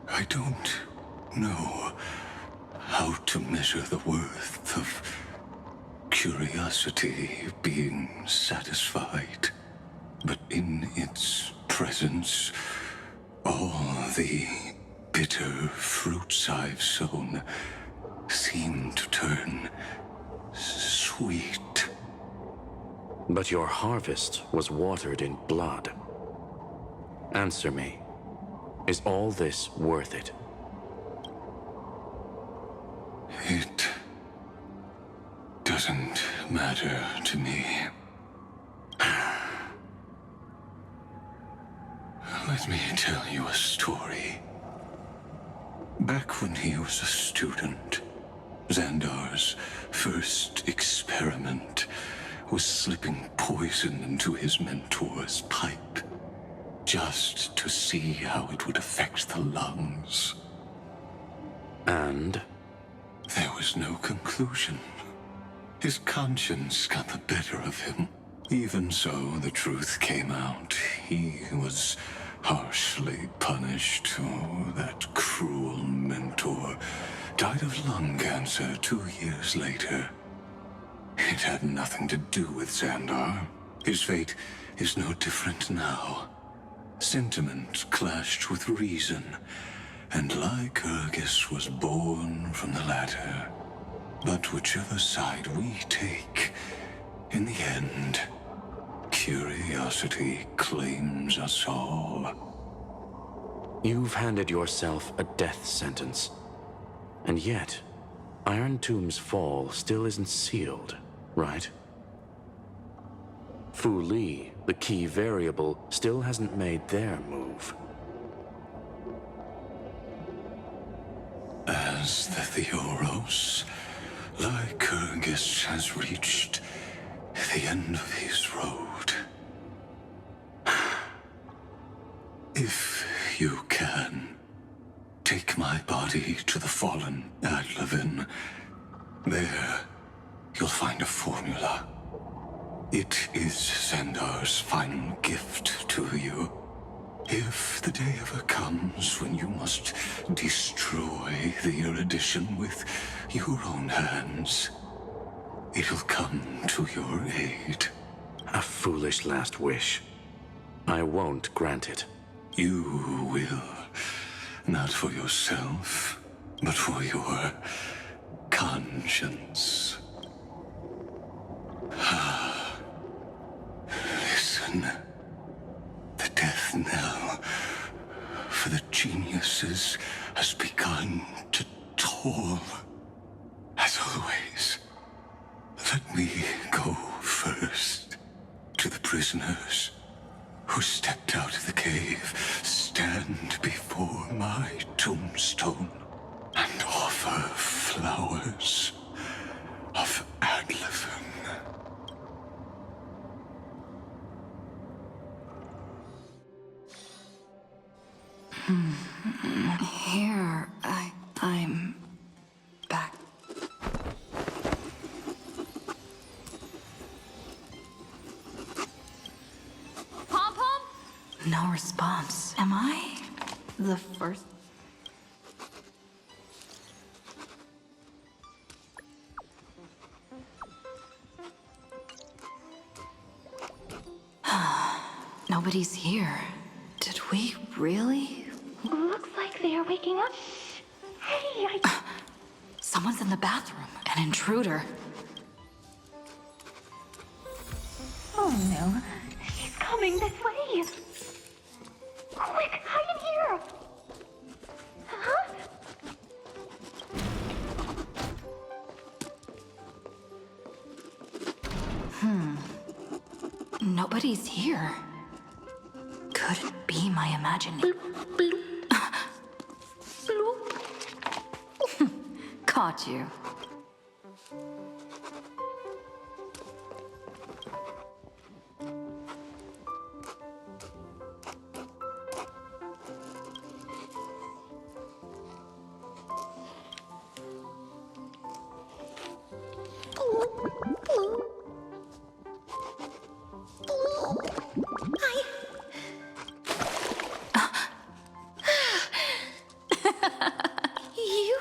I don't know how to measure the worth of curiosity being satisfied, but in its presence, all the bitter fruits I've sown seem to turn sweet. But your harvest was watered in blood. Answer me. Is all this worth it? It doesn't matter to me. Let me tell you a story. Back when he was a student, Xandar's first experiment was slipping poison into his mentor's pipe, just to see how it would affect the lungs. And? There was no conclusion. His conscience got the better of him. Even so, the truth came out. He was harshly punished. Oh, that cruel mentor died of lung cancer 2 years later. It had nothing to do with Xandar. His fate is no different now. Sentiment clashed with reason, and Lycurgus was born from the latter. But whichever side we take, in the end, curiosity claims us all. You've handed yourself a death sentence. And yet, Iron Tomb's fall still isn't sealed, right? Fu Li, the key variable, still hasn't made their move. As the Theoros, Lycurgus has reached the end of his road. If you can, take my body to the fallen Adlevin. There, you'll find a formula. It is Xandar's final gift to you. If the day ever comes when you must destroy the erudition with your own hands, it'll come to your aid. A foolish last wish. I won't grant it. You will. Not for yourself, but for your conscience. Listen. The death knell for the geniuses has begun to toll. As always, let me go first to the prisoners who stepped out of the cave, stand before my tombstone, and offer flowers of Adlefin. Here, I'm back. Pom-Pom? No response. Am I the first? Nobody's here. Did we really? Looks like they are waking up. Hey, Someone's in the bathroom. An intruder. Oh no. She's coming this way. Quick, hide in here. Huh? Nobody's here. Could it be my imagination? Caught you. You?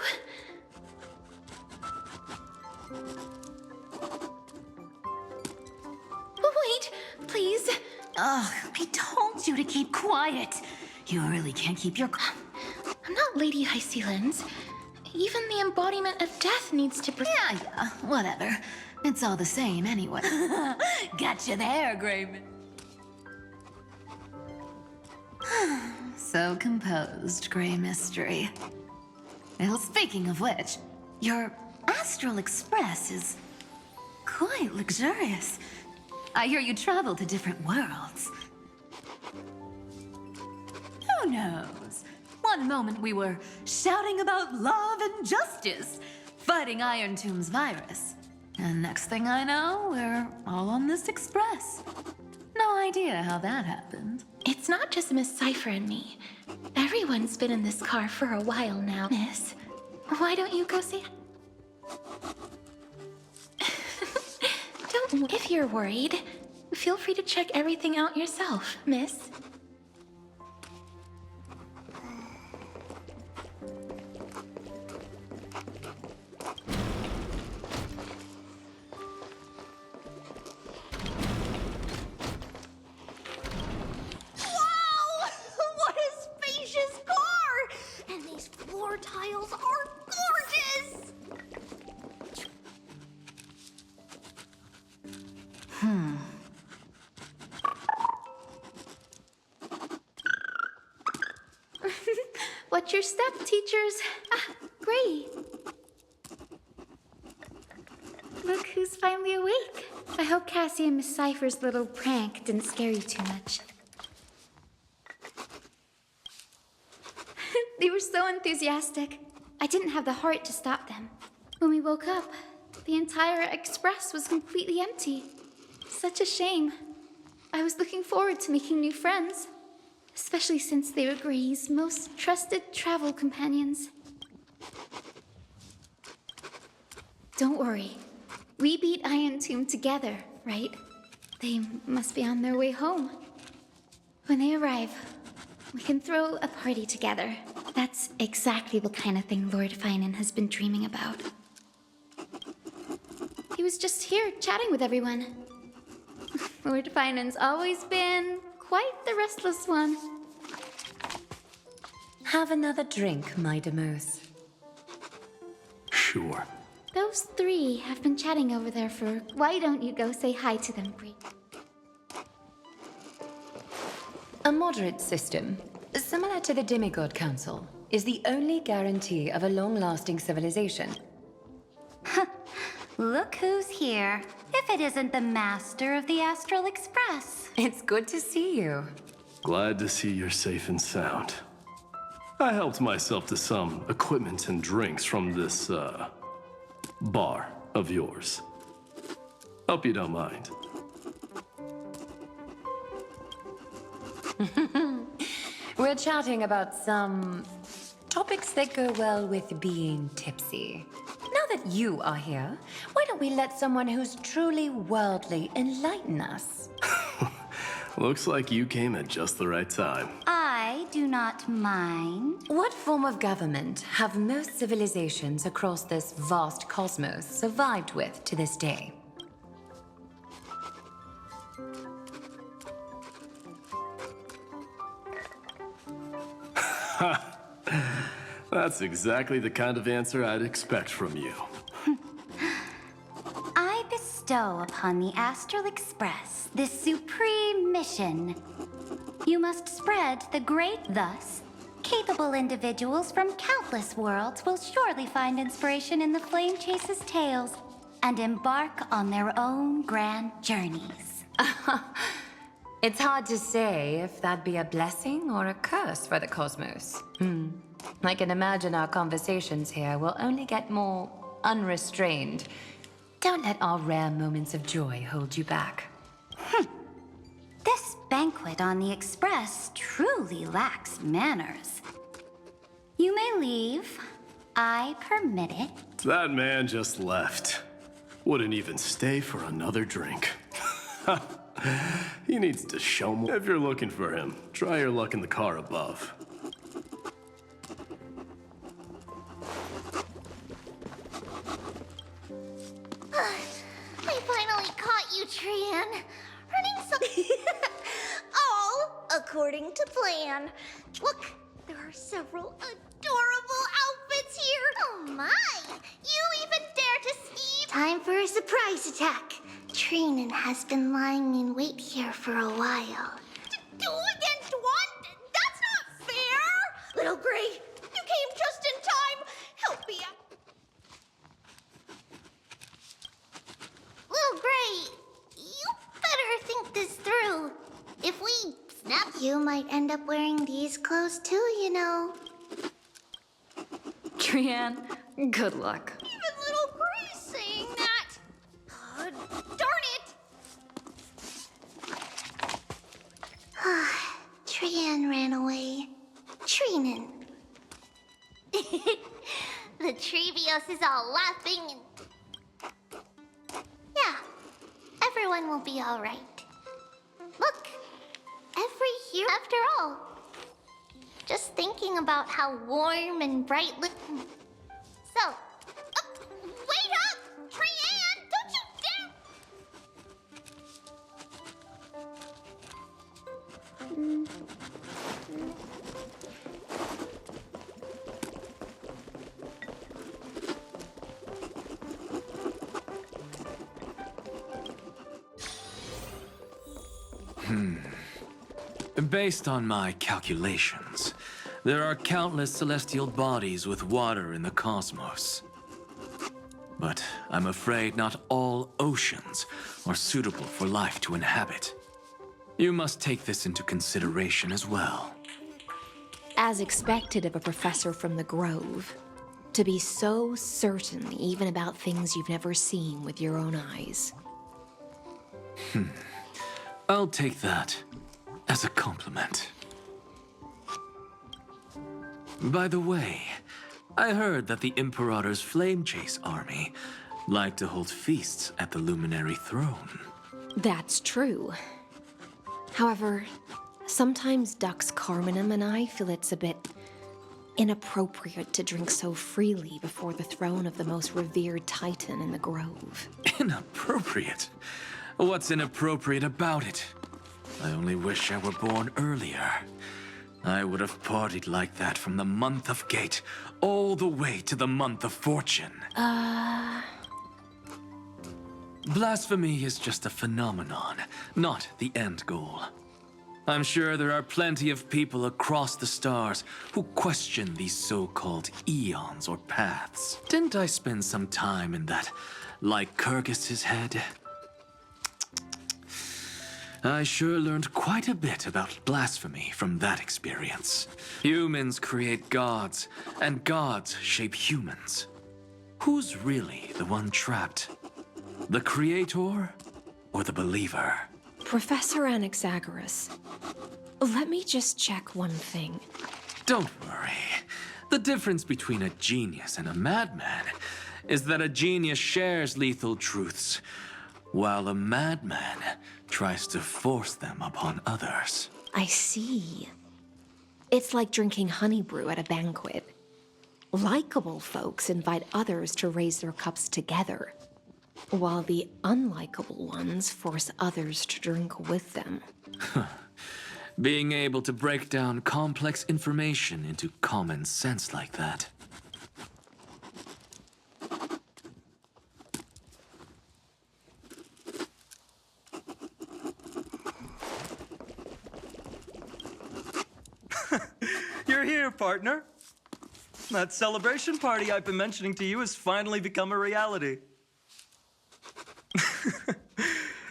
Wait, please. Ugh, I told you to keep quiet. You really can't keep your... I'm not Lady Hysealens. Even the embodiment of death needs to... Yeah, whatever. It's all the same anyway. Gotcha there, Grayman. So composed, Grey Mystery. Well, speaking of which, your Astral Express is quite luxurious. I hear you travel to different worlds. Who knows? One moment we were shouting about love and justice, fighting Iron Tomb's virus. And next thing I know, we're all on this express. No idea how that happened. It's not just Miss Cypher and me. Everyone's been in this car for a while now. Miss, why don't you go see... Don't... If you're worried, feel free to check everything out yourself, miss. What a spacious car! And these floor tiles are gorgeous! Watch your step, teachers. Ah, Gray. Look who's finally awake. I hope Cassie and Miss Cypher's little prank didn't scare you too much. They were so enthusiastic. I didn't have the heart to stop them. When we woke up, the entire express was completely empty. Such a shame. I was looking forward to making new friends, especially since they were Gray's most trusted travel companions. Don't worry. We beat Iron Tomb together, right? They must be on their way home. When they arrive, we can throw a party together. That's exactly the kind of thing Lord Finan has been dreaming about. He was just here chatting with everyone. Lord Finan's always been quite the restless one. Have another drink, my Demerse. Sure. Those three have been chatting over there for... Why don't you go say hi to them, Bree? A moderate system. similar to the Demigod Council, is the only guarantee of a long-lasting civilization. Look who's here. If it isn't the master of the Astral Express. It's good to see you. Glad to see you're safe and sound. I helped myself to some equipment and drinks from this, bar of yours. Hope you don't mind. We're chatting about some topics that go well with being tipsy. Now that you are here, why don't we let someone who's truly worldly enlighten us? Looks like you came at just the right time. I do not mind. What form of government have most civilizations across this vast cosmos survived with to this day? That's exactly the kind of answer I'd expect from you. I bestow upon the Astral Express this supreme mission. You must spread the great thus. Capable individuals from countless worlds will surely find inspiration in the Flame Chase's tales and embark on their own grand journeys. It's hard to say if that'd be a blessing or a curse for the cosmos. I can imagine our conversations here will only get more unrestrained. Don't let our rare moments of joy hold you back. This banquet on the Express truly lacks manners. You may leave. I permit it. That man just left. Wouldn't even stay for another drink. He needs to show more. If you're looking for him, try your luck in the car above. I finally caught you, Trian. Running some... All according to plan. Look, there are several adorable outfits here. Oh my! You even dare to scheme? Time for a surprise attack. Trinan has been lying in wait here for a while. Two against one? That's not fair! Little Gray, you came just in time. Help me out. Little Gray, you better think this through. If we snap, you might end up wearing these clothes too, you know. Trian, good luck. Even little Gray's saying that. Darn it! Trian ran away. Trinan. The Trevios is all laughing and... Yeah, everyone will be all right. Look, every hero, after all. Just thinking about how warm and bright So, wait up! Trian, don't you dare! Based on my calculations, there are countless celestial bodies with water in the cosmos. But I'm afraid not all oceans are suitable for life to inhabit. You must take this into consideration as well. As expected of a professor from the Grove, to be so certain even about things you've never seen with your own eyes. I'll take that as a compliment. By the way, I heard that the Imperator's Flame Chase army like to hold feasts at the Luminary Throne. That's true. However, sometimes Dux Carminum and I feel it's a bit inappropriate to drink so freely before the throne of the most revered Titan in the Grove. Inappropriate? What's inappropriate about it? I only wish I were born earlier. I would have partied like that from the month of Gate all the way to the month of Fortune. Blasphemy is just a phenomenon, not the end goal. I'm sure there are plenty of people across the stars who question these so-called eons or paths. Didn't I spend some time in that Lycurgus's head? I sure learned quite a bit about blasphemy from that experience. Humans create gods, and gods shape humans. Who's really the one trapped? The creator or the believer? Professor Anaxagoras, let me just check one thing. Don't worry. The difference between a genius and a madman is that a genius shares lethal truths, while a madman tries to force them upon others. I see. It's like drinking honey brew at a banquet. Likeable folks invite others to raise their cups together, while the unlikable ones force others to drink with them. Being able to break down complex information into common sense like that. You're here, partner. That celebration party I've been mentioning to you has finally become a reality.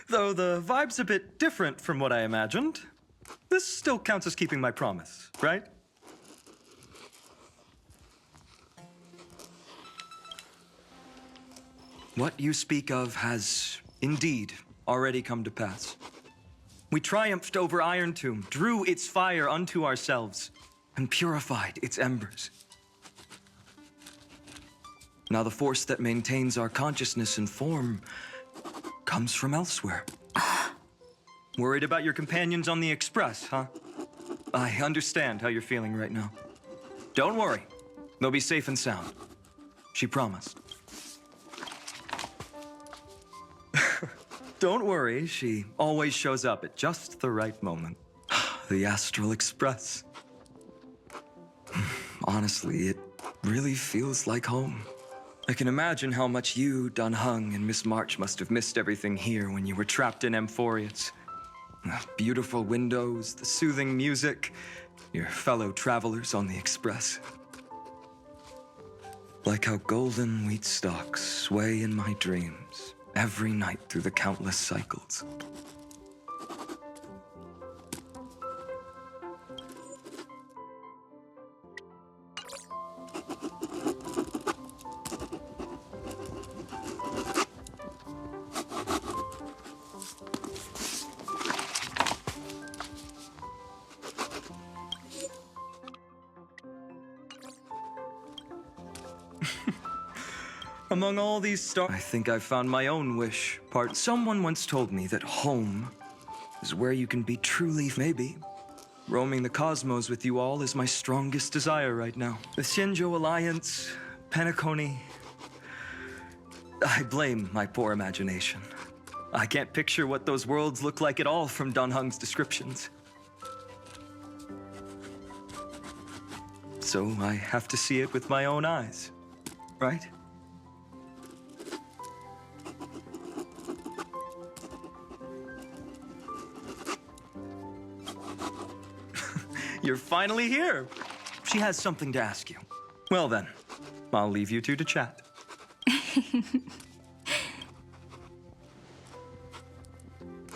Though the vibe's a bit different from what I imagined, this still counts as keeping my promise, right? What you speak of has indeed already come to pass. We triumphed over Iron Tomb, drew its fire unto ourselves, and purified its embers. Now the force that maintains our consciousness and form comes from elsewhere. Worried about your companions on the Express, huh? I understand how you're feeling right now. Don't worry. They'll be safe and sound. She promised. Don't worry, she always shows up at just the right moment. The Astral Express. Honestly, it really feels like home. I can imagine how much you, Dan Heng, and Miss March must have missed everything here when you were trapped in Amphorius. The beautiful windows, the soothing music, your fellow travelers on the Express. Like how golden wheat stalks sway in my dreams every night through the countless cycles. Among all these stars, I think I've found my own wish part. Someone once told me that home is where you can be truly, maybe. Roaming the cosmos with you all is my strongest desire right now. The Shinjo Alliance, Penacony. I blame my poor imagination. I can't picture what those worlds look like at all from Dan Heng's descriptions. So I have to see it with my own eyes, right? You're finally here. She has something to ask you. Well then, I'll leave you two to chat.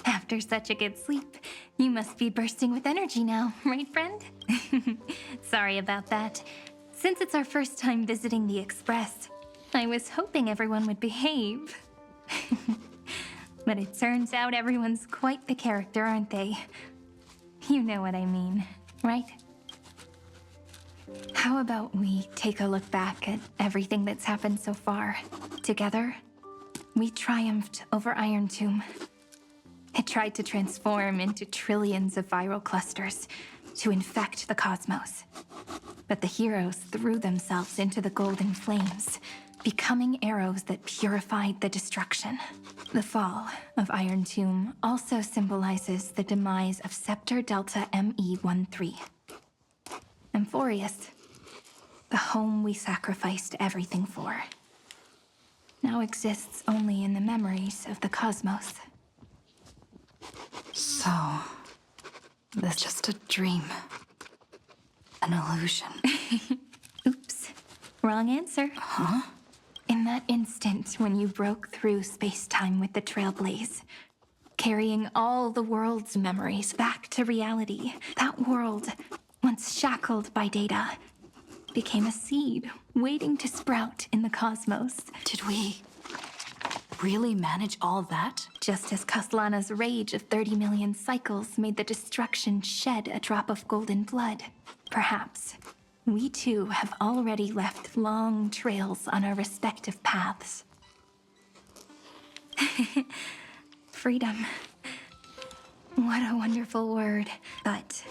After such a good sleep, you must be bursting with energy now, right, friend? Sorry about that. Since it's our first time visiting the Express, I was hoping everyone would behave. But it turns out everyone's quite the character, aren't they? You know what I mean, right? How about we take a look back at everything that's happened so far? Together, we triumphed over Iron Tomb. It tried to transform into trillions of viral clusters to infect the cosmos. But the heroes threw themselves into the golden flames, becoming arrows that purified the destruction. The fall of Iron Tomb also symbolizes the demise of Scepter Delta ME-13. Amphorius, the home we sacrificed everything for, now exists only in the memories of the cosmos. So, That's just a dream. An illusion. Oops. Wrong answer. Huh? In that instant when you broke through space-time with the Trailblaze, carrying all the world's memories back to reality, that world, once shackled by data, became a seed waiting to sprout in the cosmos. Did we really manage all that? Just as Kaslana's rage of 30 million cycles made the destruction shed a drop of golden blood, perhaps we too have already left long trails on our respective paths. Freedom. What a wonderful word. But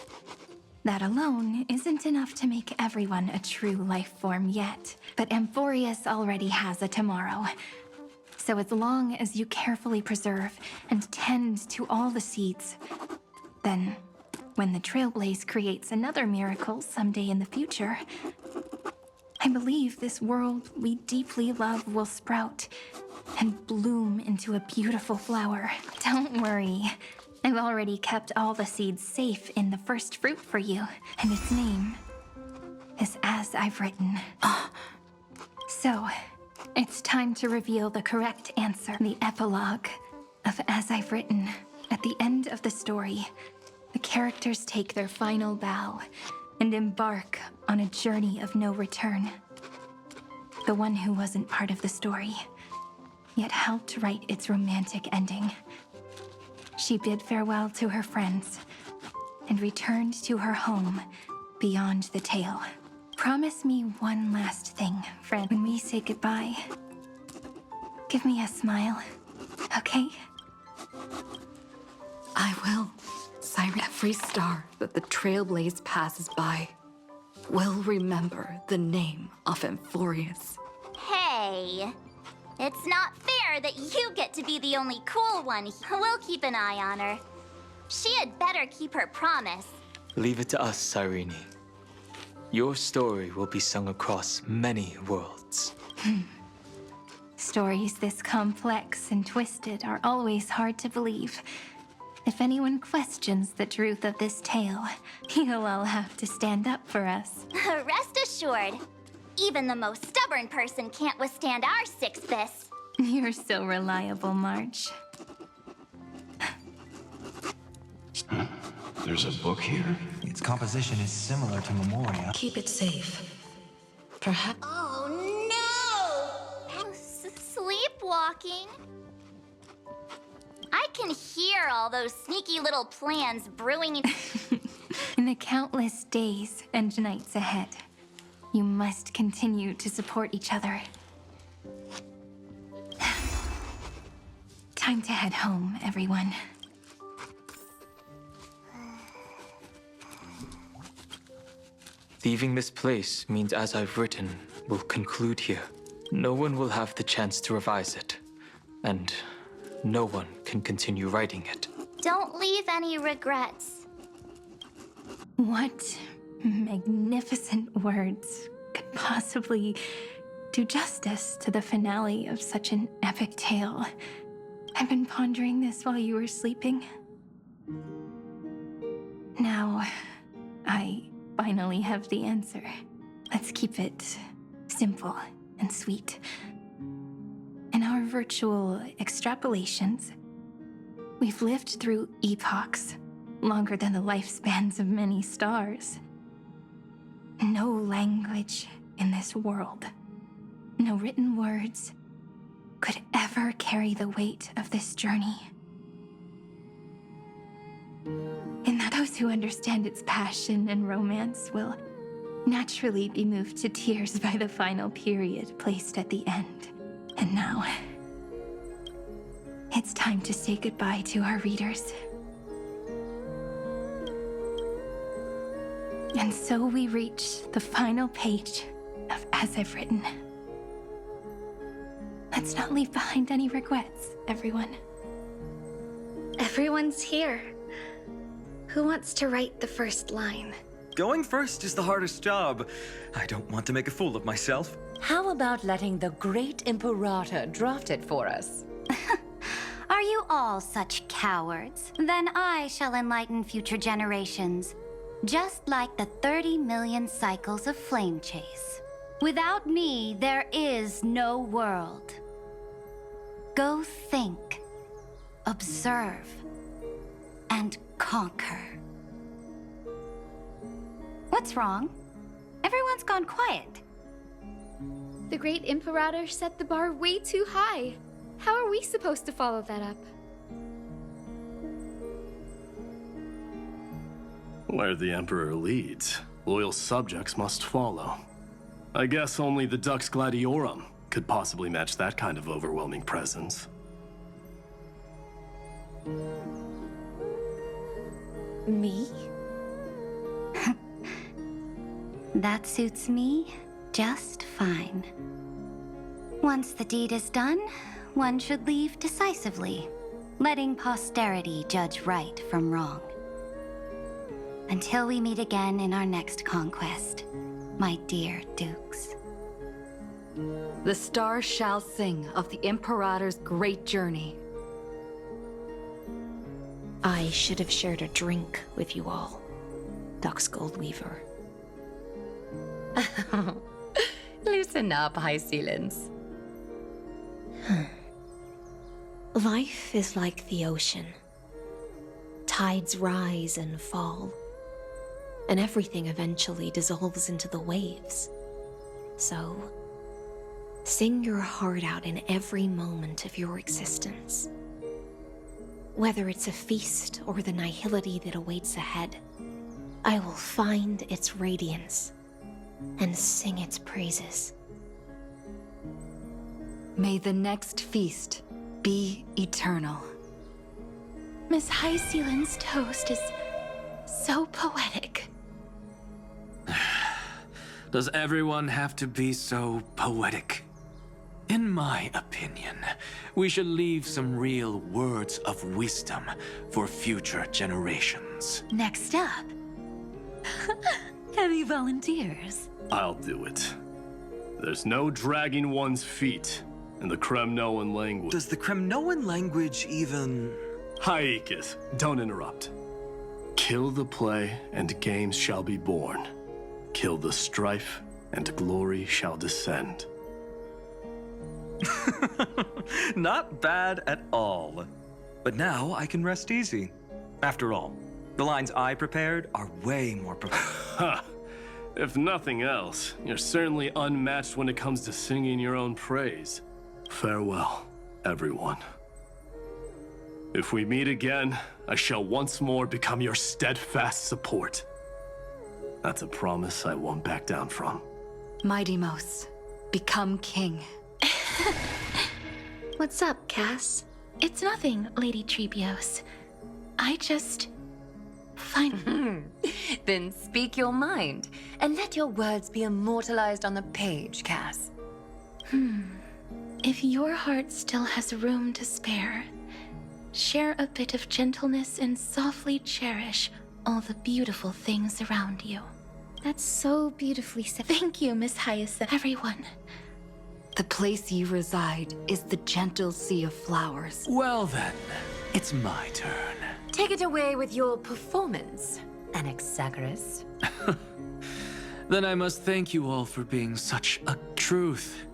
that alone isn't enough to make everyone a true life form yet. But Amphorius already has a tomorrow. So as long as you carefully preserve and tend to all the seeds, then when the Trailblaze creates another miracle someday in the future, I believe this world we deeply love will sprout and bloom into a beautiful flower. Don't worry. I've already kept all the seeds safe in the first fruit for you, and its name is As I've Written. So, it's time to reveal the correct answer, the epilogue of As I've Written. At the end of the story, the characters take their final bow and embark on a journey of no return. The one who wasn't part of the story, yet helped write its romantic ending. She bid farewell to her friends and returned to her home beyond the tale. Promise me one last thing, friend. When we say goodbye, give me a smile, okay? I will. Siren, every star that the Trailblaze passes by will remember the name of Amphorius. Hey, it's not fair that you get to be the only cool one. We'll keep an eye on her. She had better keep her promise. Leave it to us, Cyrene. Your story will be sung across many worlds. Stories this complex and twisted are always hard to believe. If anyone questions the truth of this tale, you'll all have to stand up for us. Rest assured, even the most stubborn person can't withstand our sixth fist. You're so reliable, March. There's a book here? Its composition is similar to Memoria. Keep it safe. Perhaps. Oh no! Sleepwalking? I can hear all those sneaky little plans brewing in... In the countless days and nights ahead, you must continue to support each other. Time to head home, everyone. Leaving this place means As I've Written will conclude here. No one will have the chance to revise it, and no one can continue writing it. Don't leave any regrets. What magnificent words could possibly do justice to the finale of such an epic tale? I've been pondering this while you were sleeping. Now, I finally have the answer. Let's keep it simple and sweet. In our virtual extrapolations, we've lived through epochs longer than the lifespans of many stars. No language in this world, no written words, could ever carry the weight of this journey. And that those who understand its passion and romance will naturally be moved to tears by the final period placed at the end. And now, it's time to say goodbye to our readers. And so we reach the final page of As I've Written. Let's not leave behind any regrets, everyone. Everyone's here. Who wants to write the first line? Going first is the hardest job. I don't want to make a fool of myself. How about letting the great Imperator draft it for us? Are you all such cowards? Then I shall enlighten future generations, just like the 30 million cycles of flame chase. Without me, there is no world. Go think, observe, and conquer. What's wrong? Everyone's gone quiet. The great Imperator set the bar way too high. How are we supposed to follow that up? Where the Emperor leads, loyal subjects must follow. I guess only the Dux Gladiorum could possibly match that kind of overwhelming presence. Me? That suits me just fine. Once the deed is done, one should leave decisively, letting posterity judge right from wrong. Until we meet again in our next conquest, my dear Dukes. The stars shall sing of the Imperator's great journey. I should have shared a drink with you all, Dux Goldweaver. Loosen up, High Sealants. Life is like the ocean. Tides rise and fall, and everything eventually dissolves into the waves. So, sing your heart out in every moment of your existence. Whether it's a feast or the nihility that awaits ahead, I will find its radiance and sing its praises. May the next feast be eternal. Miss High Sealand's toast is so poetic. Does everyone have to be so poetic? In my opinion, we should leave some real words of wisdom for future generations. Next up, any volunteers? I'll do it. There's no dragging one's feet in the Kremnoan language. Does the Kremnoan language even... Haikis, don't interrupt. Kill the play, and games shall be born. Kill the strife, and glory shall descend. Not bad at all. But now I can rest easy. After all, the lines I prepared are way more Ha! If nothing else, you're certainly unmatched when it comes to singing your own praise. Farewell, everyone. If we meet again, I shall once more become your steadfast support. That's a promise I won't back down from. Mighty Mos, become king. What's up, Cass? It's nothing, Lady Trebios. I just... find... Then speak your mind, and let your words be immortalized on the page, Cass. If your heart still has room to spare, share a bit of gentleness and softly cherish all the beautiful things around you. That's so beautifully said. Thank you, Miss Hyacinth. Everyone. The place you reside is the gentle sea of flowers. Well then, it's my turn. Take it away with your performance, Anaxagoras. Then I must thank you all for being such a... Truth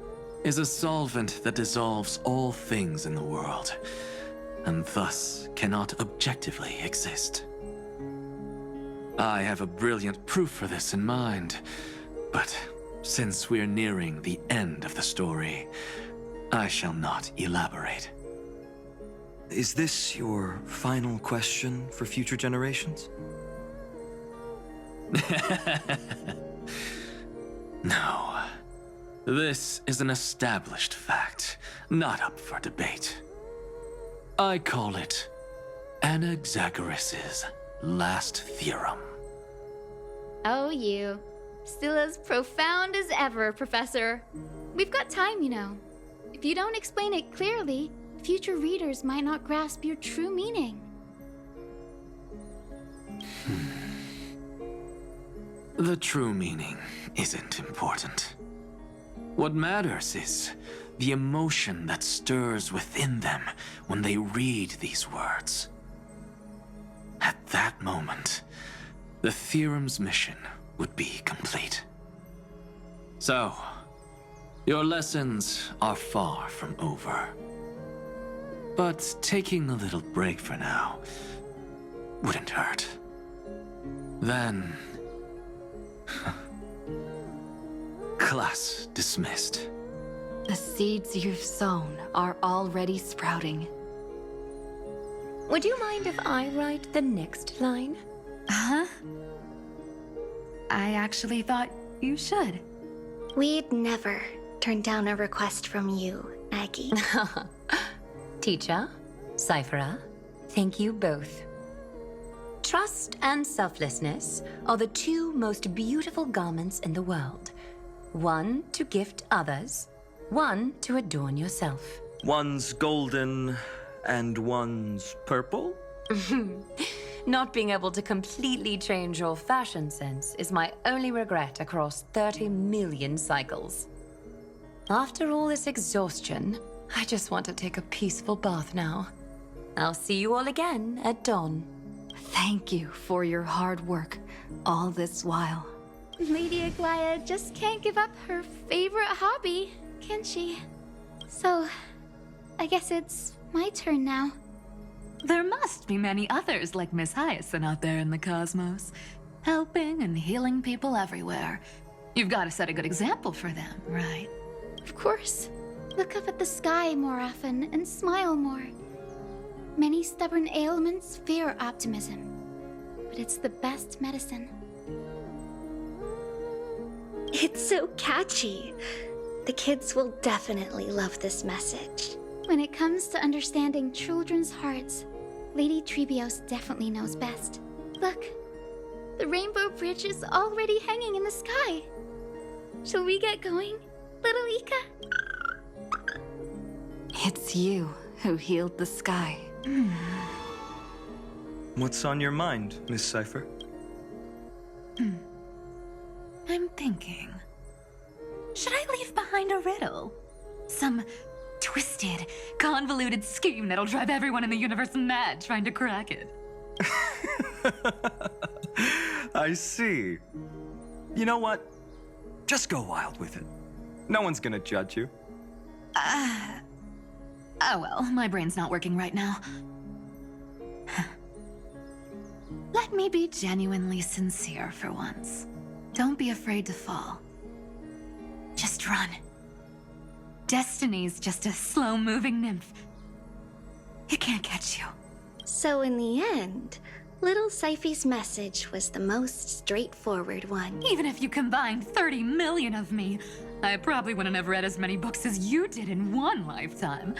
is a solvent that dissolves all things in the world, and thus cannot objectively exist. I have a brilliant proof for this in mind, but since we're nearing the end of the story, I shall not elaborate. Is this your final question for future generations? No. This is an established fact, not up for debate. I call it Anaxagoras' last theorem. Oh, you. Still as profound as ever, Professor. We've got time, you know. If you don't explain it clearly, future readers might not grasp your true meaning. The true meaning isn't important. What matters is the emotion that stirs within them when they read these words. At that moment, the theorem's mission would be complete. So, your lessons are far from over. But taking a little break for now wouldn't hurt. Then... class dismissed. The seeds you've sown are already sprouting. Would you mind if I write the next line? Huh? I actually thought you should. We'd never turn down a request from you, Aggie. Teacher, Cyphera, thank you both. Trust and selflessness are the two most beautiful garments in the world. One to gift others, one to adorn yourself. One's golden and one's purple? Not being able to completely change your fashion sense is my only regret across 30 million cycles. After all this exhaustion, I just want to take a peaceful bath now. I'll see you all again at dawn. Thank you for your hard work all this while. Lady Aglaya just can't give up her favorite hobby, can she? So, I guess it's my turn now. There must be many others like Miss Hyacinth out there in the cosmos, helping and healing people everywhere. You've got to set a good example for them, right? Of course. Look up at the sky more often and smile more. Many stubborn ailments fear optimism, but it's the best medicine. It's so catchy. The kids will definitely love this message. When it comes to understanding children's hearts, Lady Trebios definitely knows best. Look, the Rainbow Bridge is already hanging in the sky. Shall we get going, little Ika? It's you who healed the sky. What's on your mind, Miss Cypher? I'm thinking. Should I leave behind a riddle? Some twisted, convoluted scheme that'll drive everyone in the universe mad trying to crack it. I see. You know what? Just go wild with it. No one's gonna judge you. Oh well, my brain's not working right now. Let me be genuinely sincere for once. Don't be afraid to fall. Just run. Destiny's just a slow-moving nymph. It can't catch you. So in the end, little Cyphy's message was the most straightforward one. Even if you combined 30 million of me, I probably wouldn't have read as many books as you did in one lifetime.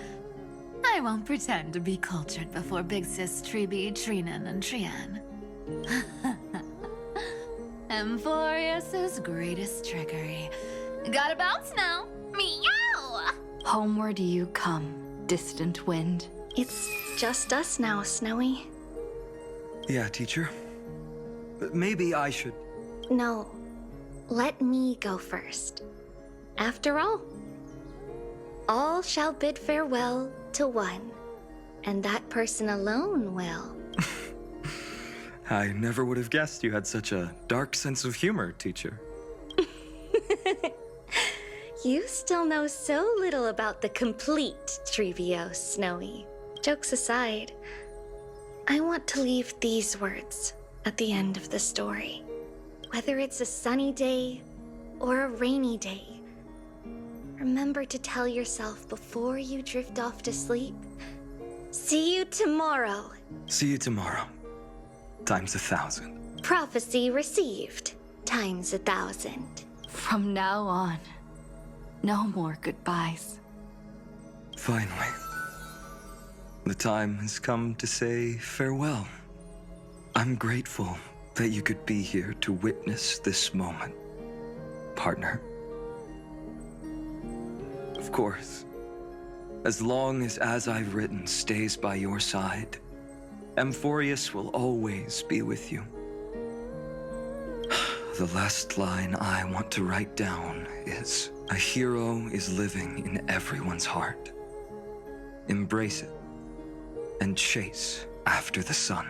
I won't pretend to be cultured before Big Sis Trebi, Trinan, and Trian. Amphorius's greatest trickery. Gotta bounce now. Meow! Homeward you come, distant wind. It's just us now, Snowy. Yeah, teacher. Maybe I should... No, let me go first. After all shall bid farewell to one, and that person alone will. I never would have guessed you had such a dark sense of humor, teacher. You still know so little about the complete Trebios, Snowy. Jokes aside, I want to leave these words at the end of the story. Whether it's a sunny day or a rainy day, remember to tell yourself before you drift off to sleep, see you tomorrow. See you tomorrow. Times 1,000. Prophecy received. Times 1,000. From now on, no more goodbyes. Finally. The time has come to say farewell. I'm grateful that you could be here to witness this moment, partner. Of course, as long as I've written stays by your side, Amphorius will always be with you. The last line I want to write down is, "A hero is living in everyone's heart. Embrace it and chase after the sun."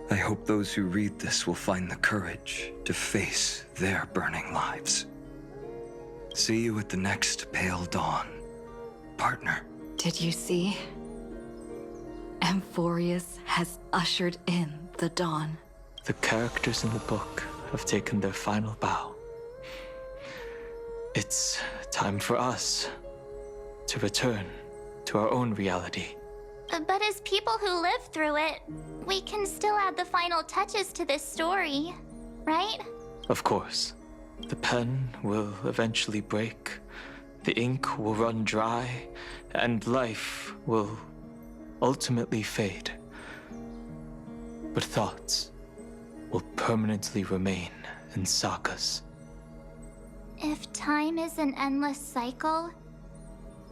I hope those who read this will find the courage to face their burning lives. See you at the next pale dawn, partner. Did you see? Amphorius has ushered in the dawn. The characters in the book have taken their final bow. It's time for us to return to our own reality. But as people who lived through it, we can still add the final touches to this story, right? Of course. The pen will eventually break, the ink will run dry, and life will ultimately fade. But thoughts will permanently remain in sagas. If time is an endless cycle,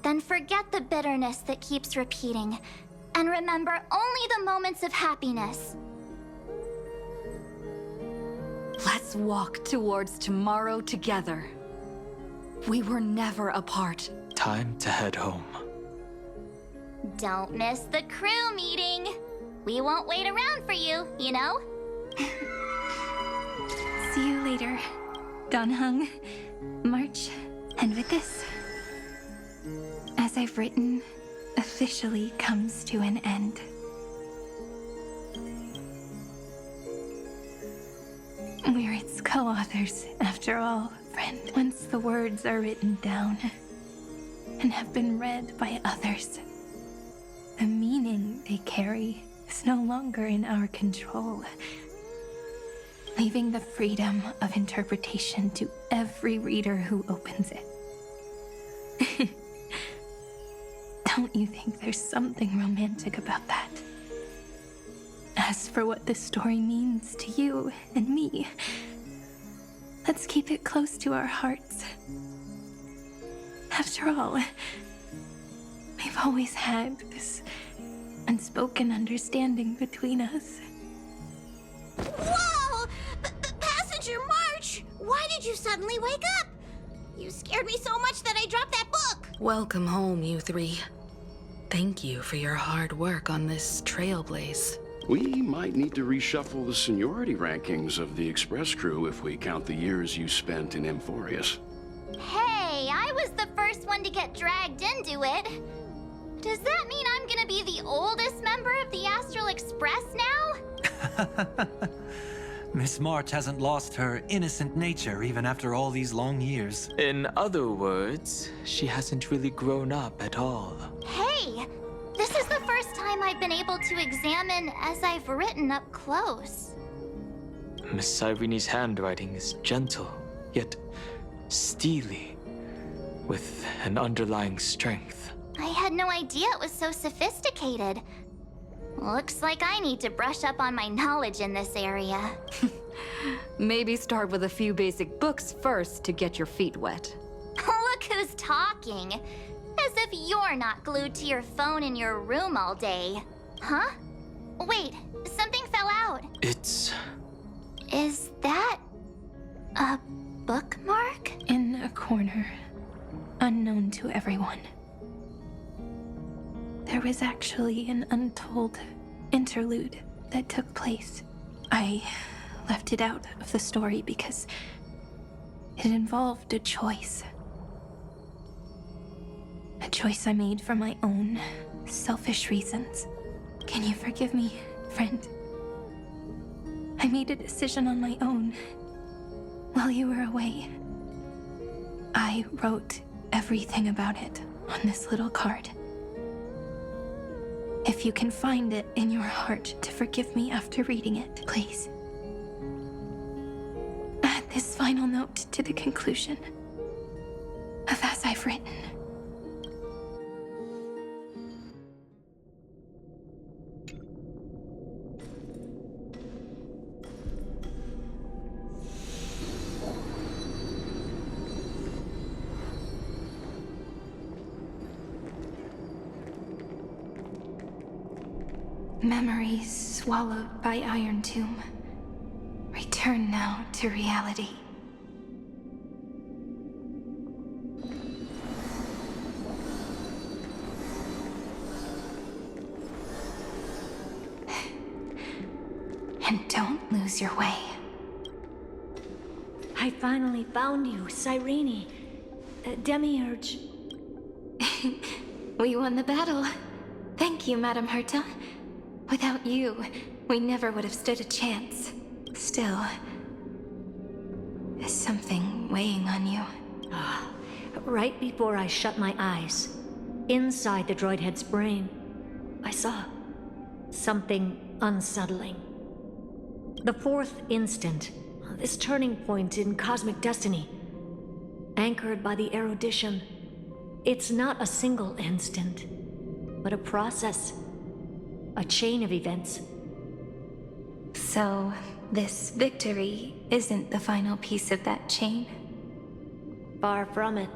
then forget the bitterness that keeps repeating, and remember only the moments of happiness. Let's walk towards tomorrow together. We were never apart. Time to head home. Don't miss the crew meeting. We won't wait around for you, you know? See you later, Donhung, March, and with this, As I've Written officially comes to an end. We're its co-authors, after all, friend. Once the words are written down and have been read by others, the meaning they carry is no longer in our control, leaving the freedom of interpretation to every reader who opens it. Don't you think there's something romantic about that? As for what this story means to you and me, let's keep it close to our hearts. After all, we've always had this unspoken understanding between us. Whoa! Passenger March! Why did you suddenly wake up? You scared me so much that I dropped that book! Welcome home, you three. Thank you for your hard work on this trailblaze. We might need to reshuffle the seniority rankings of the Express crew if we count the years you spent in Amphorius. Hey, I was the first one to get dragged into it. Does that mean I'm gonna be the oldest member of the Astral Express now? Miss March hasn't lost her innocent nature even after all these long years. In other words, she hasn't really grown up at all. Hey, this is the first time I've been able to examine As I've Written up close. Miss Irene's handwriting is gentle, yet steely, with an underlying strength. I had no idea it was so sophisticated. Looks like I need to brush up on my knowledge in this area. Maybe start with a few basic books first to get your feet wet. Look who's talking. As if you're not glued to your phone in your room all day. Huh? Wait, something fell out. It's... Is that a bookmark? In a corner, unknown to everyone. There was actually an untold interlude that took place. I left it out of the story because it involved a choice. A choice I made for my own selfish reasons. Can you forgive me, friend? I made a decision on my own while you were away. I wrote everything about it on this little card. If you can find it in your heart to forgive me after reading it, please. Add this final note to the conclusion of As I've Written. Memories swallowed by Iron Tomb return. return now to reality. And don't lose your way. I finally found you, Cyrene. Demiurge. We won the battle. Thank you, Madame Herta. Without you, we never would have stood a chance. Still, is something weighing on you? Right before I shut my eyes, inside the droid head's brain, I saw something unsettling. The fourth instant, this turning point in cosmic destiny, anchored by the erudition. It's not a single instant, but a process, a chain of events. So, this victory isn't the final piece of that chain? Far from it.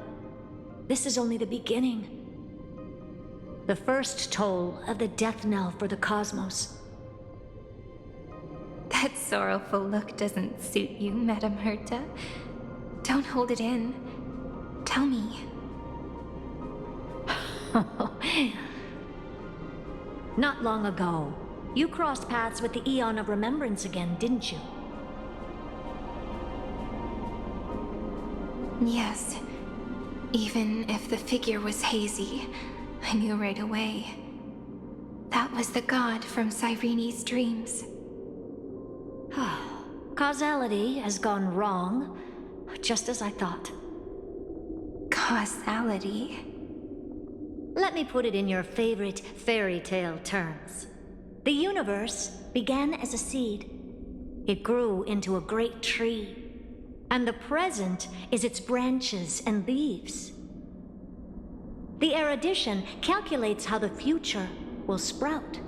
This is only the beginning. The first toll of the death knell for the cosmos. That sorrowful look doesn't suit you, Madame Herta. Don't hold it in. Tell me. Not long ago, you crossed paths with the Eon of Remembrance again, didn't you? Yes. Even if the figure was hazy, I knew right away. That was the god from Cyrene's dreams. Causality has gone wrong, just as I thought. Causality? Let me put it in your favorite fairy tale terms. The universe began as a seed. It grew into a great tree. And the present is its branches and leaves. The erudition calculates how the future will sprout.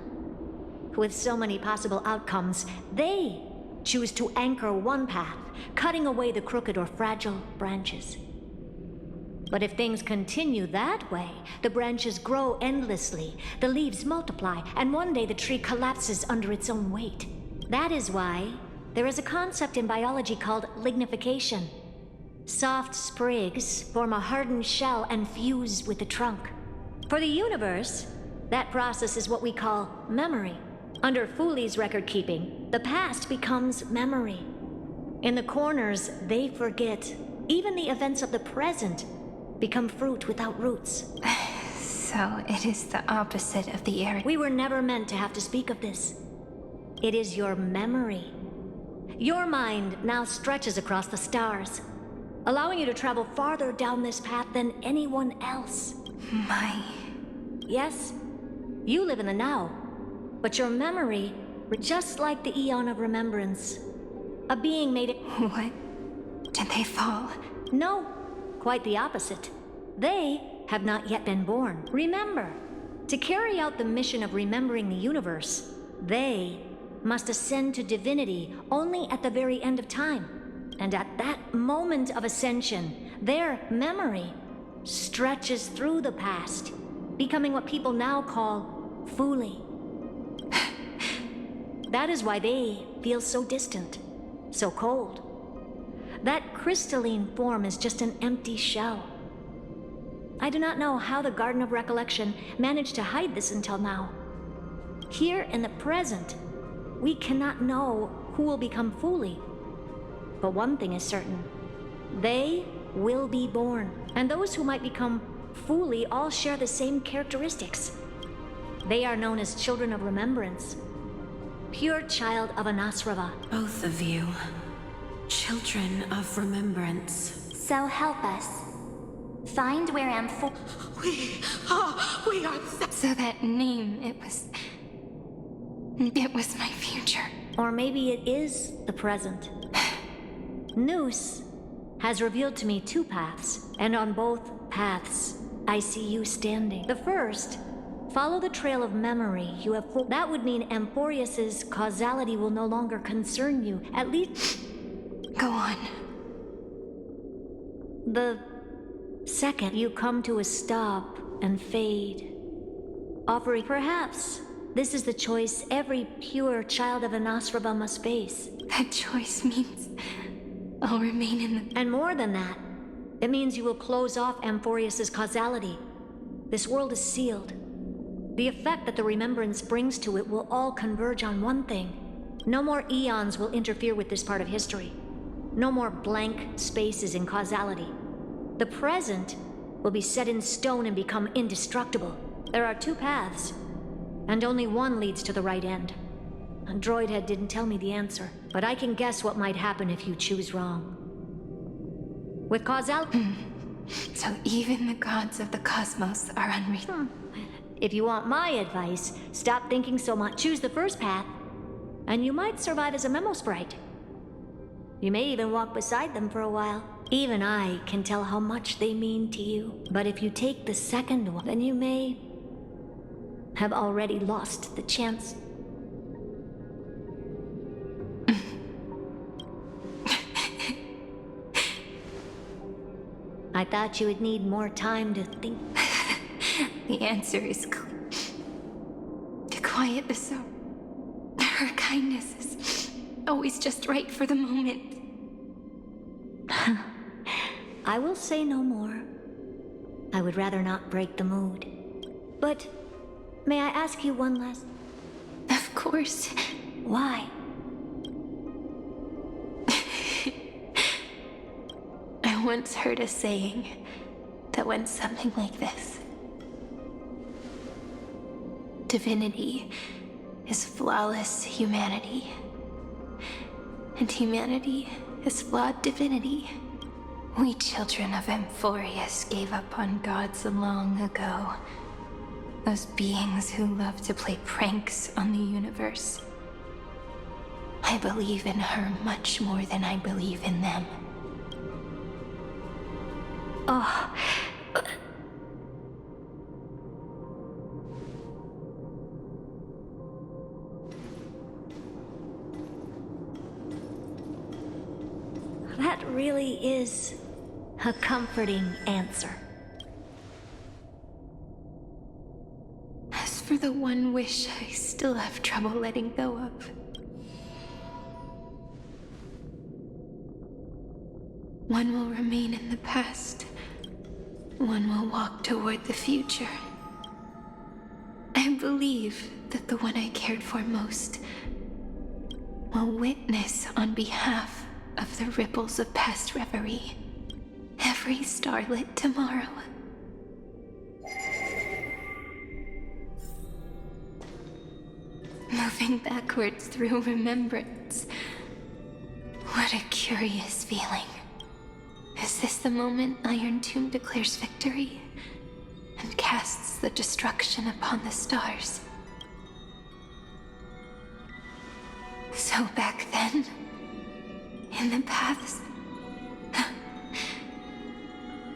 With so many possible outcomes, they choose to anchor one path, cutting away the crooked or fragile branches. But if things continue that way, the branches grow endlessly, the leaves multiply, and one day the tree collapses under its own weight. That is why there is a concept in biology called lignification. Soft sprigs form a hardened shell and fuse with the trunk. For the universe, that process is what we call memory. Under Fooley's record keeping, the past becomes memory. In the corners, they forget. Even the events of the present become fruit without roots. So it is the opposite of the air. We were never meant to have to speak of this. It is your memory. Your mind now stretches across the stars, allowing you to travel farther down this path than anyone else. Yes, you live in the now, but your memory, just like the Eon of Remembrance, a being made it. What? Did they fall? No, quite the opposite. They have not yet been born. Remember, to carry out the mission of remembering the universe, they must ascend to divinity only at the very end of time. And at that moment of ascension, their memory stretches through the past, becoming what people now call Fooley. That is why they feel so distant, so cold. That crystalline form is just an empty shell. I do not know how the Garden of Recollection managed to hide this until now. Here in the present, we cannot know who will become Fooley. But one thing is certain. They will be born. And those who might become Fooley all share the same characteristics. They are known as Children of Remembrance. Pure child of Anasrava. Both of you. Children of Remembrance. So help us. Find where We are. So that name, it was my future. Or maybe it is the present. Noose has revealed to me two paths, and on both paths, I see you standing. The first, follow the trail of memory you have. That would mean Amphorius's causality will no longer concern you, at least. Go on. The second, you come to a stop and fade, offering perhaps This is the choice every pure child of Anasraba must face. That choice means I'll remain in the... And more than that, it means you will close off Amphorius's causality. This world is sealed. The effect that the remembrance brings to it will all converge on one thing. No more eons will interfere with this part of history. No more blank spaces in causality. The present will be set in stone and become indestructible. There are two paths, and only one leads to the right end. A droidhead didn't tell me the answer, but I can guess what might happen if you choose wrong. With causality... So even the gods of the cosmos are unreal. If you want my advice, stop thinking so much. Choose the first path, and you might survive as a memo sprite. You may even walk beside them for a while. Even I can tell how much they mean to you. But if you take the second one, then you may have already lost the chance. I thought you would need more time to think. The answer is clear. To quiet the soul. Her kindness is always just right for the moment. I will say no more. I would rather not break the mood. But may I ask you one last... Of course. Why? I once heard a saying that went something like this. Divinity is flawless humanity, and humanity is flawed divinity. We children of Amphorius gave up on gods long ago. Those beings who love to play pranks on the universe. I believe in her much more than I believe in them. Oh. That really is a comforting answer. As for the one wish I still have trouble letting go of. One will remain in the past. One will walk toward the future. I believe that the one I cared for most will witness on behalf of the ripples of past reverie every starlit tomorrow. Moving backwards through remembrance. What a curious feeling. Is this the moment Iron Tomb declares victory and casts the destruction upon the stars? So back then, in the paths,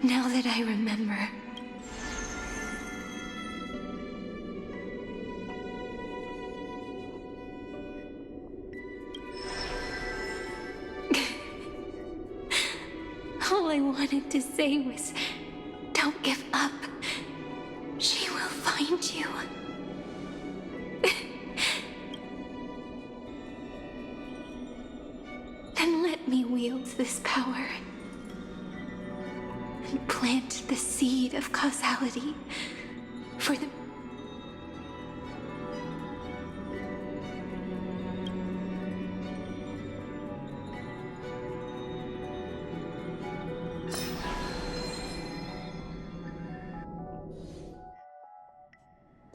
now that I remember, all I wanted to say was, don't give up. She will find you. Then let me wield this power and plant the seed of causality for the...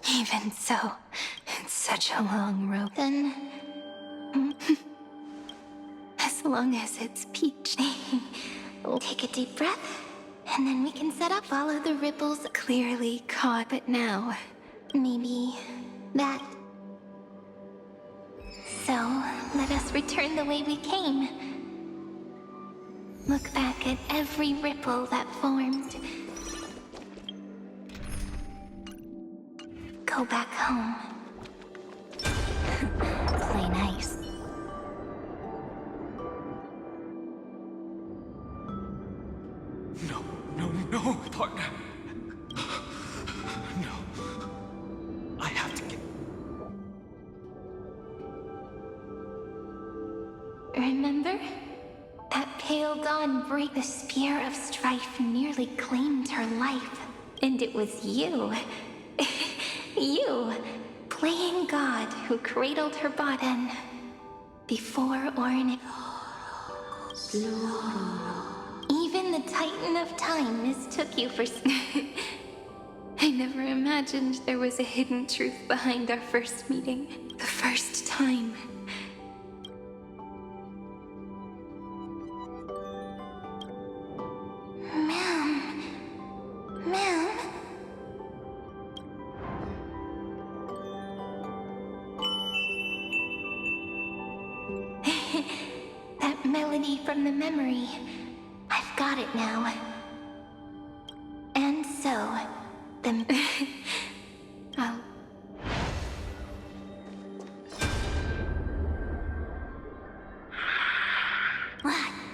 Even so, it's such a long road. Then... As long as it's peach. We'll take a deep breath, and then we can set up. Follow the ripples clearly caught, but now... Maybe... that... So, let us return the way we came. Look back at every ripple that formed. Go back home. Play nice. No, partner. No. I have to get... and break. The spear of strife nearly claimed her life. And it was you, you, playing God, who cradled her body. Then, before Orin, even the Titan of Time mistook you for. I never imagined there was a hidden truth behind our first meeting. The first time. Ma'am. Ma'am. That melody from the memory. I've got it now. And so, oh.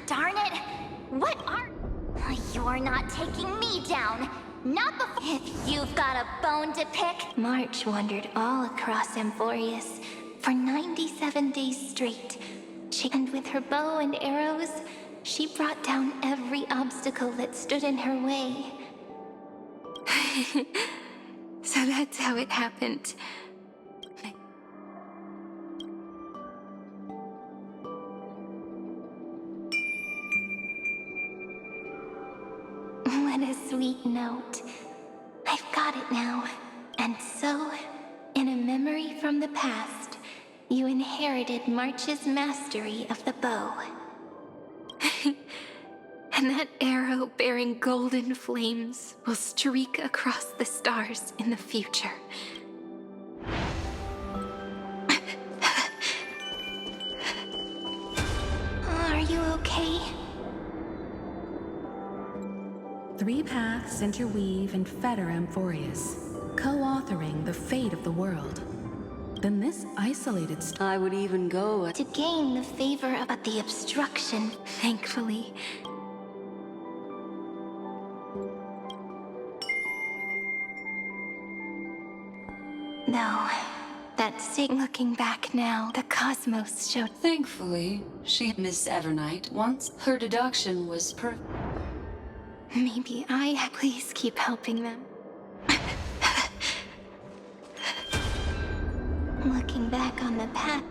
Darn it! What are... You're not taking me down! Not before... If you've got a bone to pick... March wandered all across Amphorius for 97 days straight. And with her bow and arrows, she brought down every obstacle that stood in her way. So that's how it happened. What a sweet note. I've got it now. And so, in a memory from the past, you inherited March's mastery of the bow. And that arrow bearing golden flames will streak across the stars in the future. Are you okay? 3 paths interweave and fetter Amphorius, co-authoring the fate of the world. Then this isolated I would even go to gain the favor of the obstruction, thankfully. No, that's sick. Looking back now, the cosmos showed. Thankfully, Miss Evernight, once her deduction was Maybe please keep helping them. Looking back on the past,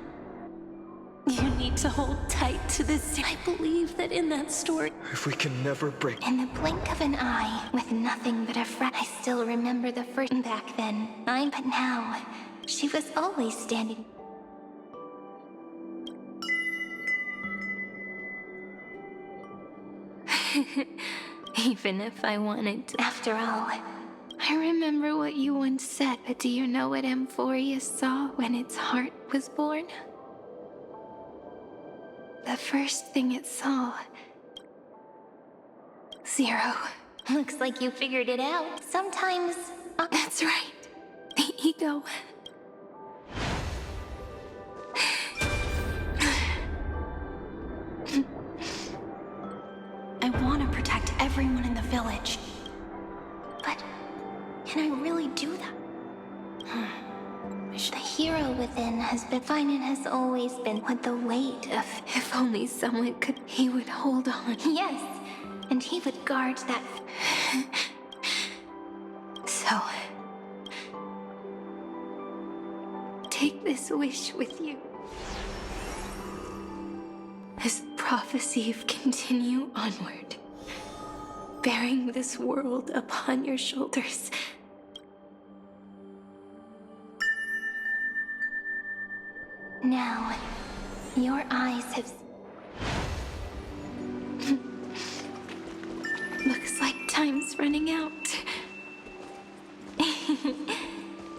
you need to hold tight to this. I believe that in that story, If we can never break. in the blink of an eye, with nothing but a friend, I still remember the first back then. But now, she was always standing. Even if I wanted to. After all, I remember what you once said, but do you know what Amphorius saw when its heart was born? The first thing it saw... 0. Looks like you figured it out. Sometimes... That's right. The ego. I want to protect everyone in the village. But can I really do that? The hero within has been fine and has always been with the weight of... If only someone could... He would hold on. Yes, and he would guard that... So... Take this wish with you. As prophecy of continue onward, bearing this world upon your shoulders. Now, your eyes have... Looks like time's running out.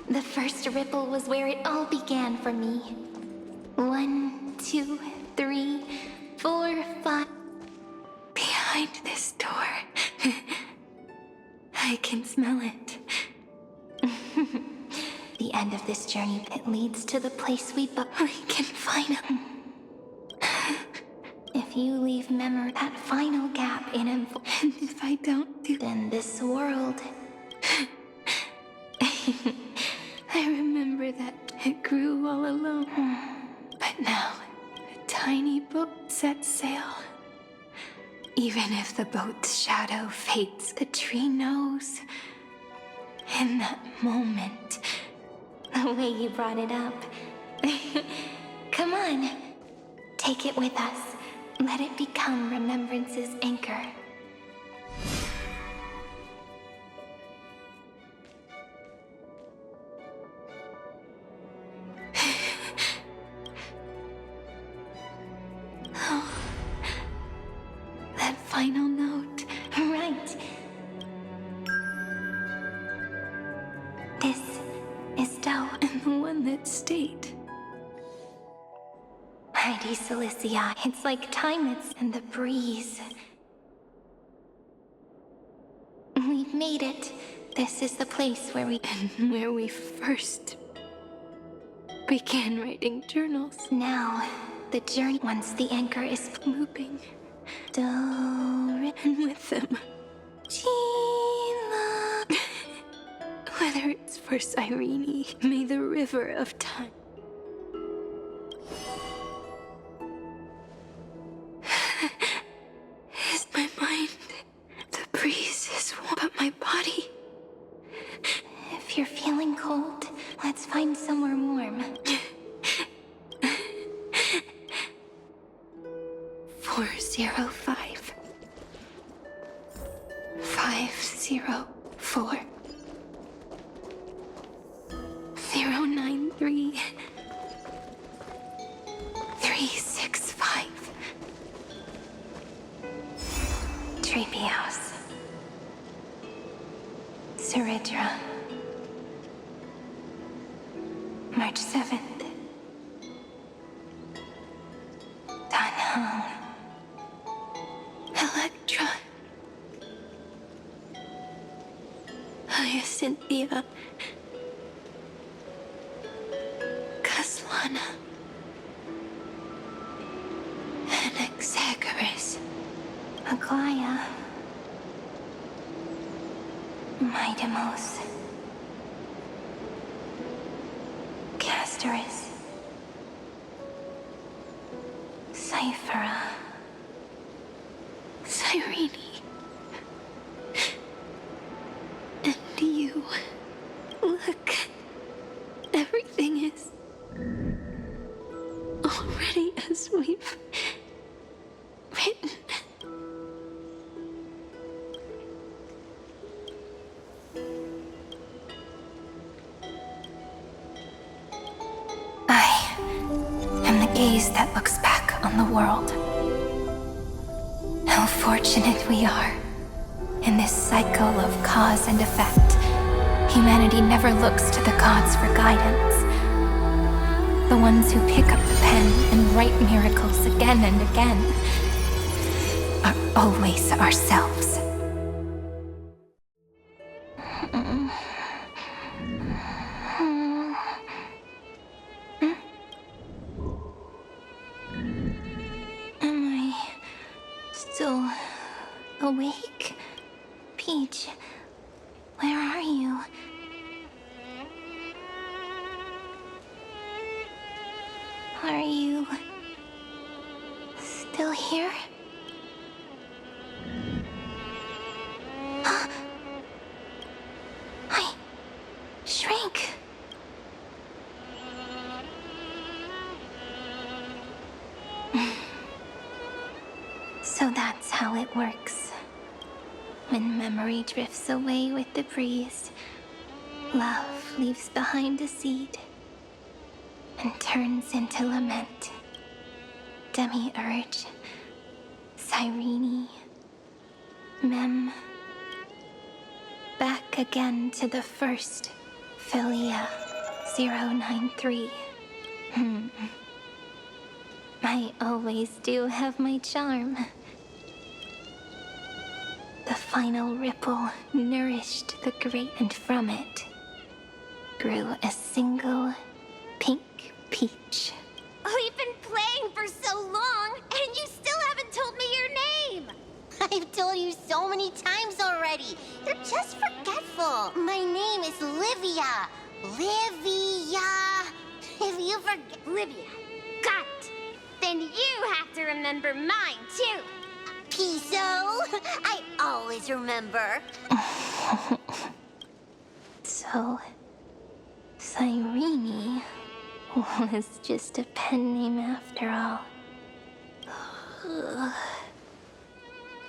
The first ripple was where it all began for me. 1, 2, 3, 4, 5. Behind this door. I can smell it. The end of this journey, it leads to the place we can find him. If you leave memory, that final gap in him, and if I don't do, then this world. I remember that it grew all alone. But now, a tiny boat sets sail. Even if the boat's shadow fades, the tree knows. In that moment, The way you brought it up. Come on. Take it with us. Let it become remembrance's anchor. that final note. Right. This is Do. And the one that stayed. Mighty Cilicia. It's like time it's in the breeze. We've made it. This is the place where we... And where we first began writing journals. Now, the journey, once the anchor is looping. Do, and with them, Sheila. Whether it's for Cyrene, may the river of time is my mind. The breeze is warm, but my body. If you're feeling cold, let's find somewhere warm. 405 504 093 365 Treehouse. Seridra. March 7th. Dunhound. Electra. Hyacinthia. Caslana. Anaxagoras. Aglaya. Midemos. Castorus. Cyphera. Cyrene. And you. Look. Everything is already as we've written. I am the gaze that looks back on the world. How fortunate we are. In this cycle of cause and effect, humanity never looks to the gods for guidance. The ones who pick up the pen and write miracles again and again are always ourselves. Am I still awake? Peach, where are you? Are you still here? I shrank. So that's how it works. When memory drifts away with the breeze, love leaves behind a seed and turns into lament. Demiurge, Cyrene, Mem, back again to the first, Philia 093. I always do have my charm. The final ripple nourished the great, and from it grew a single pink peach. We've been playing for so long, and you still haven't told me your name! I've told you so many times already. You're just forgetful. My name is Livia. Livia. If you forget... Livia. Got it. Then you have to remember mine, too. Piso! I always remember. So, Cyrene was just a pen name after all.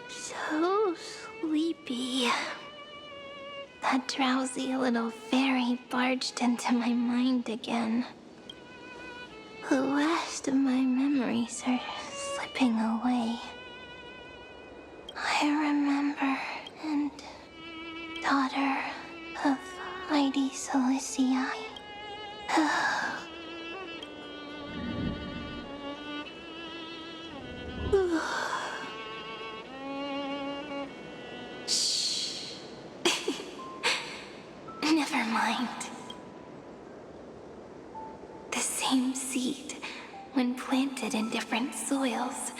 So sleepy. That drowsy little fairy barged into my mind again. The last of my memories are slipping away. I remember, and daughter of Heidi Celicii. Shh. Never mind. The same seed, when planted in different soils,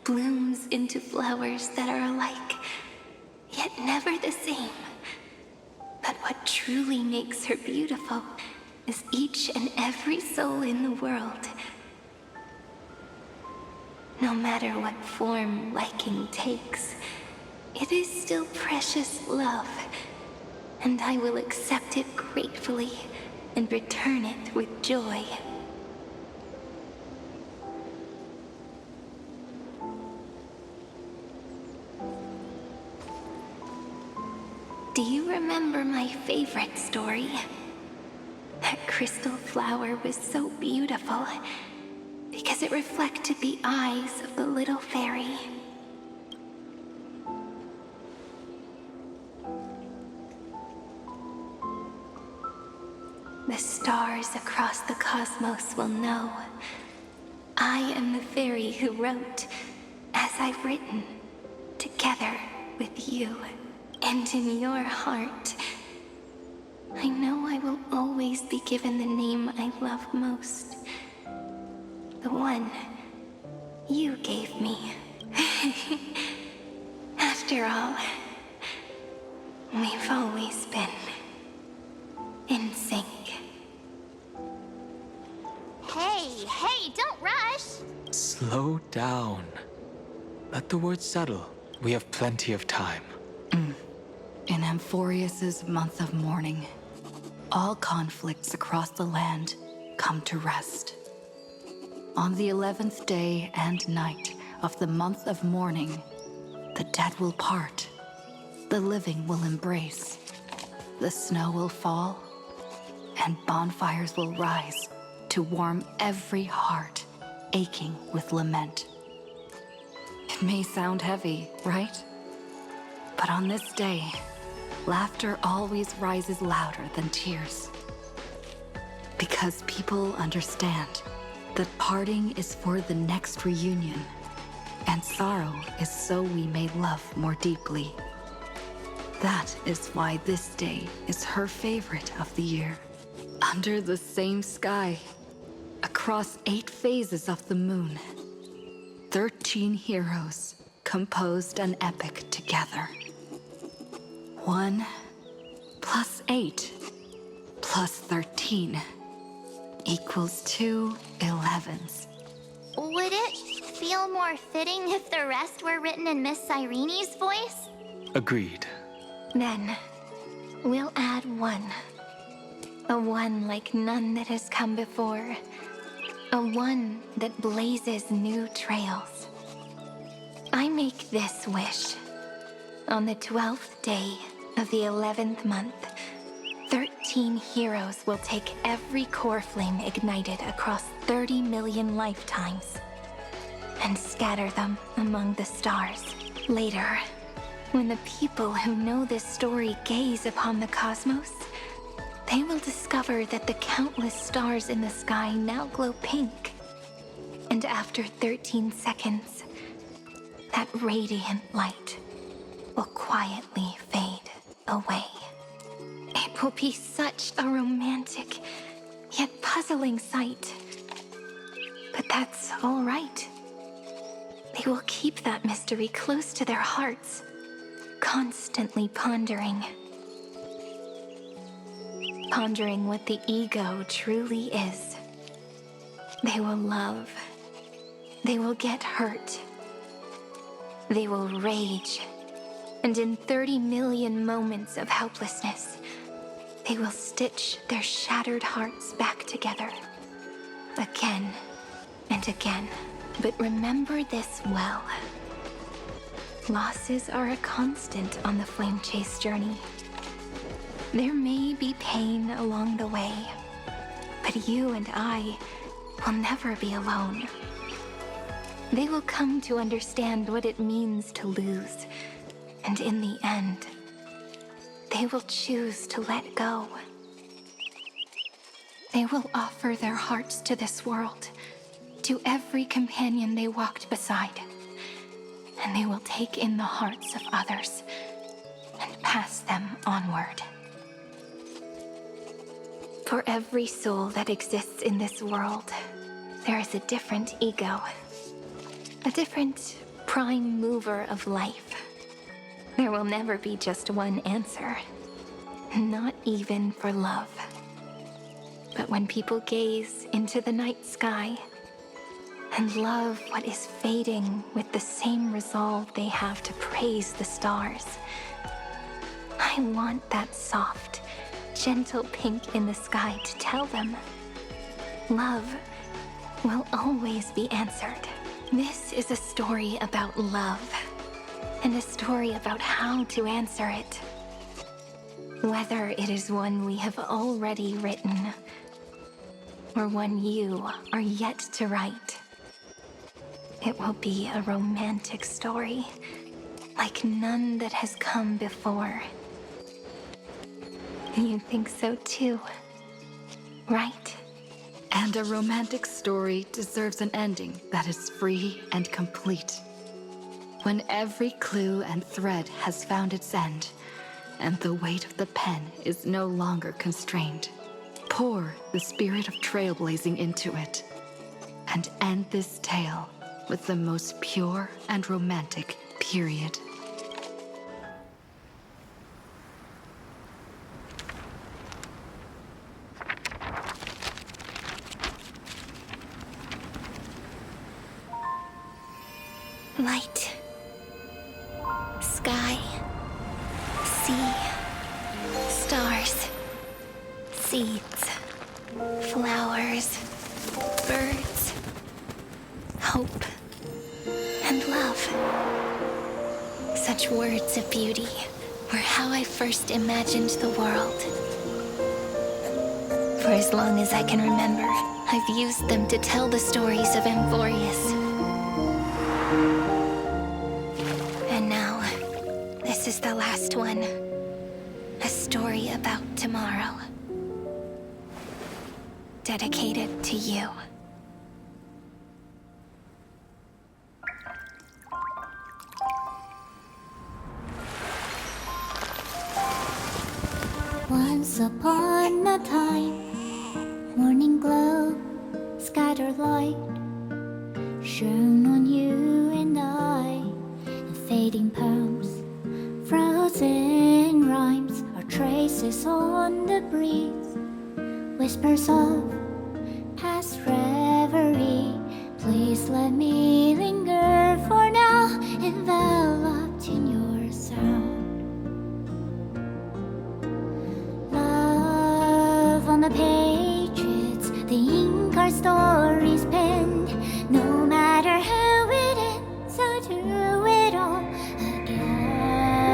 blooms into flowers that are alike, yet never the same. But what truly makes her beautiful is each and every soul in the world. No matter what form liking takes, it is still precious love, and I will accept it gratefully and return it with joy. Do you remember my favorite story? That crystal flower was so beautiful because it reflected the eyes of the little fairy. The stars across the cosmos will know I am the fairy who wrote, as I've written, together with you. And in your heart, I know I will always be given the name I love most. The one you gave me. After all, we've always been in sync. Hey, don't rush! Slow down. Let the words settle. We have plenty of time. In Amphorius's month of mourning, all conflicts across the land come to rest. On the 11th day and night of the month of mourning, the dead will part, the living will embrace, the snow will fall, and bonfires will rise to warm every heart aching with lament. It may sound heavy, right? But on this day, laughter always rises louder than tears. Because people understand that parting is for the next reunion, and sorrow is so we may love more deeply. That is why this day is her favorite of the year. Under the same sky, across 8 phases of the moon, 13 heroes composed an epic together. 1 plus 8 plus 13 equals 2 11s. Would it feel more fitting if the rest were written in Miss Cyrene's voice? Agreed. Then, we'll add 1. A 1 like none that has come before. A 1 that blazes new trails. I make this wish. On the 12th day of the 11th month, 13 heroes will take every core flame ignited across 30 million lifetimes and scatter them among the stars. Later, when the people who know this story gaze upon the cosmos, they will discover that the countless stars in the sky now glow pink. And after 13 seconds, that radiant light will quietly fade away. It will be such a romantic, yet puzzling sight. But that's all right. They will keep that mystery close to their hearts, constantly pondering. Pondering what the ego truly is. They will love. They will get hurt. They will rage. And in 30 million moments of helplessness, they will stitch their shattered hearts back together. Again and again. But remember this well. Losses are a constant on the Flame Chase journey. There may be pain along the way, but you and I will never be alone. They will come to understand what it means to lose, and in the end, they will choose to let go. They will offer their hearts to this world, to every companion they walked beside, and they will take in the hearts of others and pass them onward. For every soul that exists in this world, there is a different ego, a different prime mover of life. There will never be just one answer, not even for love. But when people gaze into the night sky and love what is fading with the same resolve they have to praise the stars, I want that soft, gentle pink in the sky to tell them, love will always be answered. This is a story about love, and a story about how to answer it. Whether it is one we have already written, or one you are yet to write, it will be a romantic story, like none that has come before. You think so too, right? And a romantic story deserves an ending that is free and complete. When every clue and thread has found its end, and the weight of the pen is no longer constrained, pour the spirit of trailblazing into it, and end this tale with the most pure and romantic period. Light, sky, sea, stars, seeds, flowers, birds, hope, and love. Such words of beauty were how I first imagined the world. For as long as I can remember, I've used them to tell the stories of Amphorius. And now, this is the last one. A story about tomorrow. Dedicated to you. Once upon a time, morning glow, scattered light, shone on you and I. Fading poems, frozen rhymes, are traces on the breeze, whispers of past reverie. Please let me linger for now, enveloped in your sound. Love on the pages, the ink our stories penned. No matter how it ends, I'll do it all again.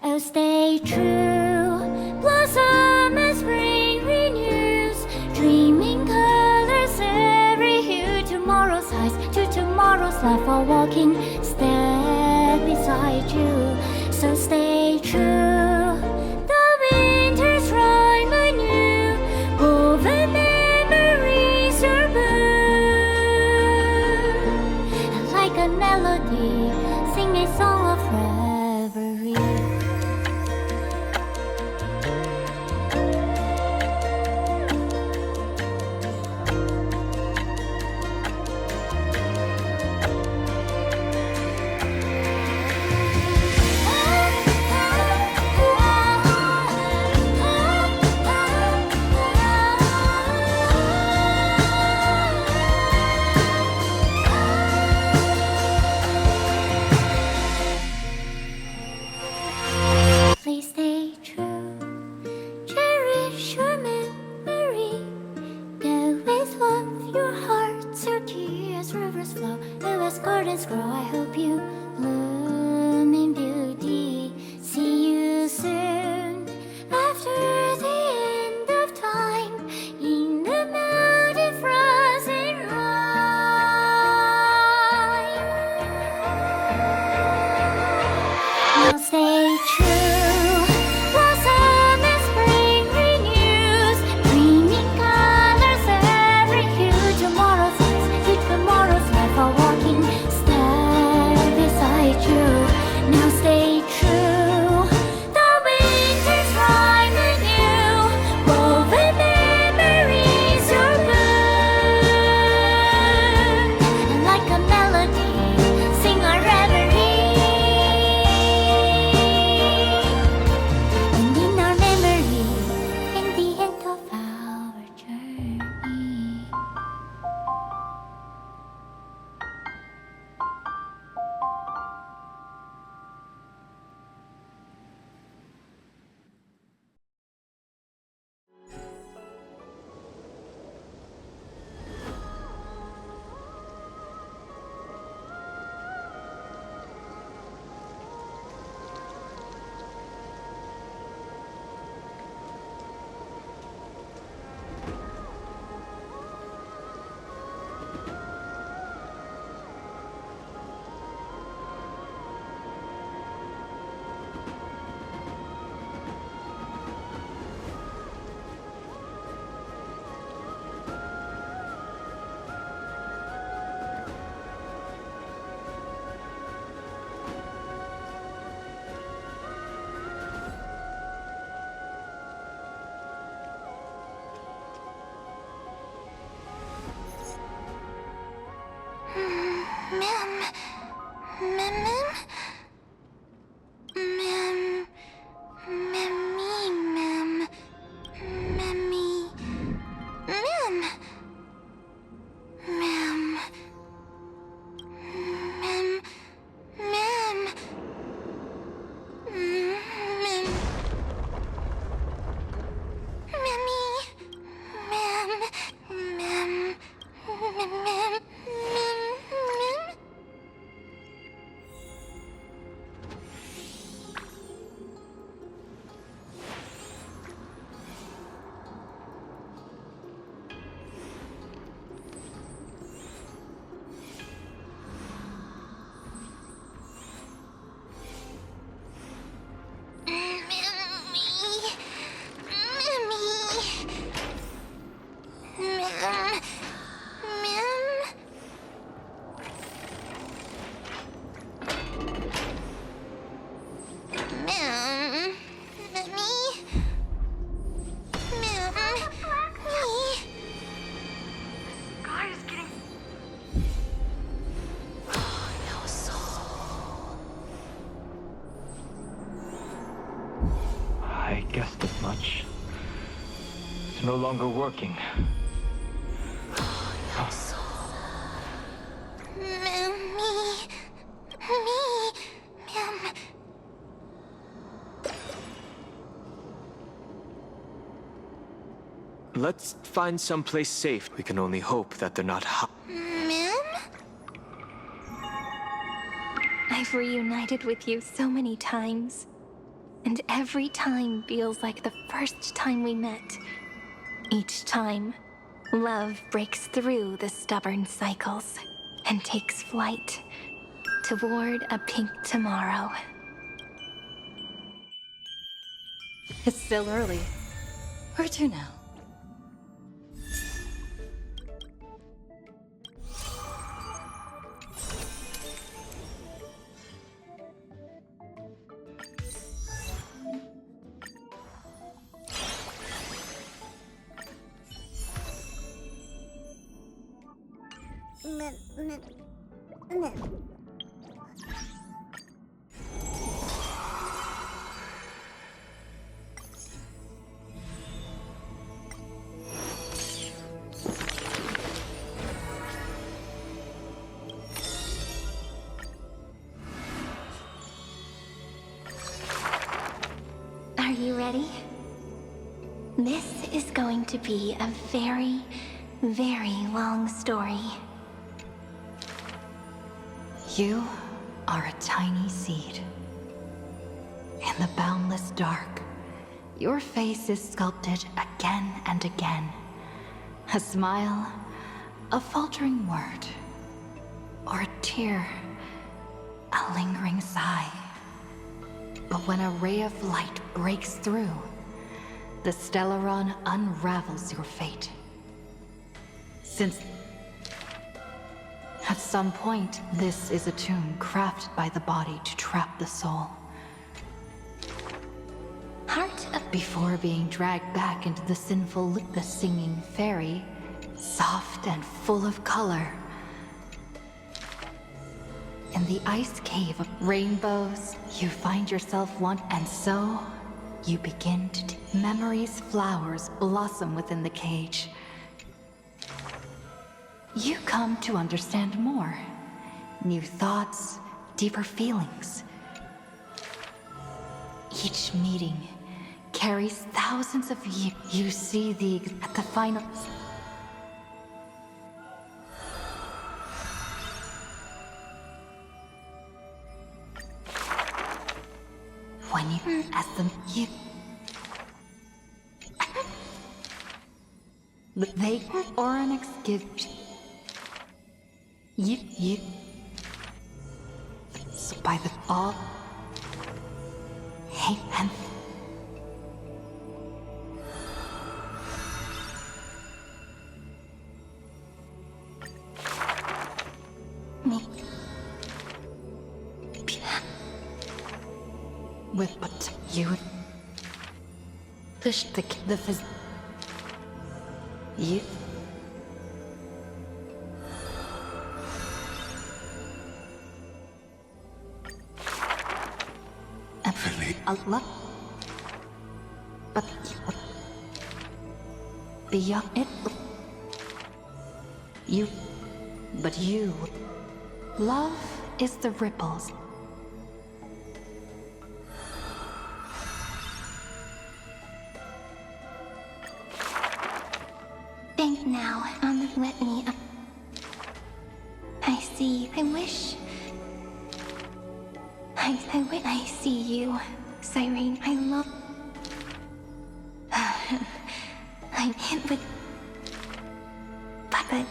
Oh, stay true, blossom as spring renews, dreaming colors every hue. Tomorrow's eyes to tomorrow's life, while walking step beside you. So stay true, the winter's rhyme anew, woven memories are blue. Like a melody, sing a song of reverie. I guessed as much. It's no longer working. Let's find someplace safe. We can only hope that they're not Mim? I've reunited with you so many times. And every time feels like the first time we met. Each time, love breaks through the stubborn cycles and takes flight toward a pink tomorrow. It's still early. Where to now? Are you ready? This is going to be a very, very long story. You are a tiny seed. In the boundless dark, your face is sculpted again and again. A smile, a faltering word, or a tear, a lingering sigh. But when a ray of light breaks through, the Stellaron unravels your fate. Since at some point, this is a tomb crafted by the body to trap the soul. Heart of... Before being dragged back into the sinful loop, the singing fairy, soft and full of color. In the ice cave of rainbows, you find yourself and so you begin to... Memories' flowers blossom within the cage. You come to understand more. New thoughts, deeper feelings. Each meeting carries thousands of years. You see at the final... When you ask them, they Oryx give you so by the all hate and me with but you push the phys you Allah, but beyond it, you, love is the ripples. Think now, let me up. I see, I wish. I see you, Cyrene, I love. I'm hit with. But,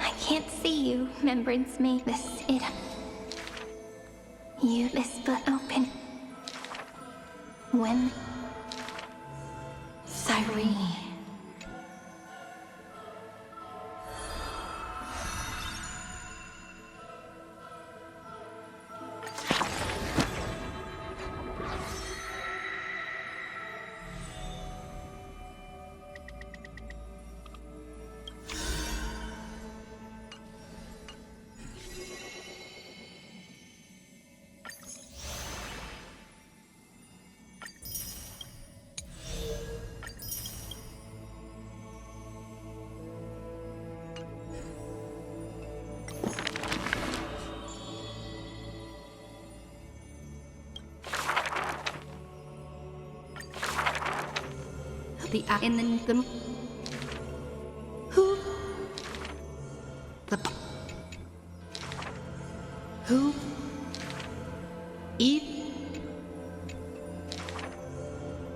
I can't see you, remembrance made this, you, this but open. When. Cyrene.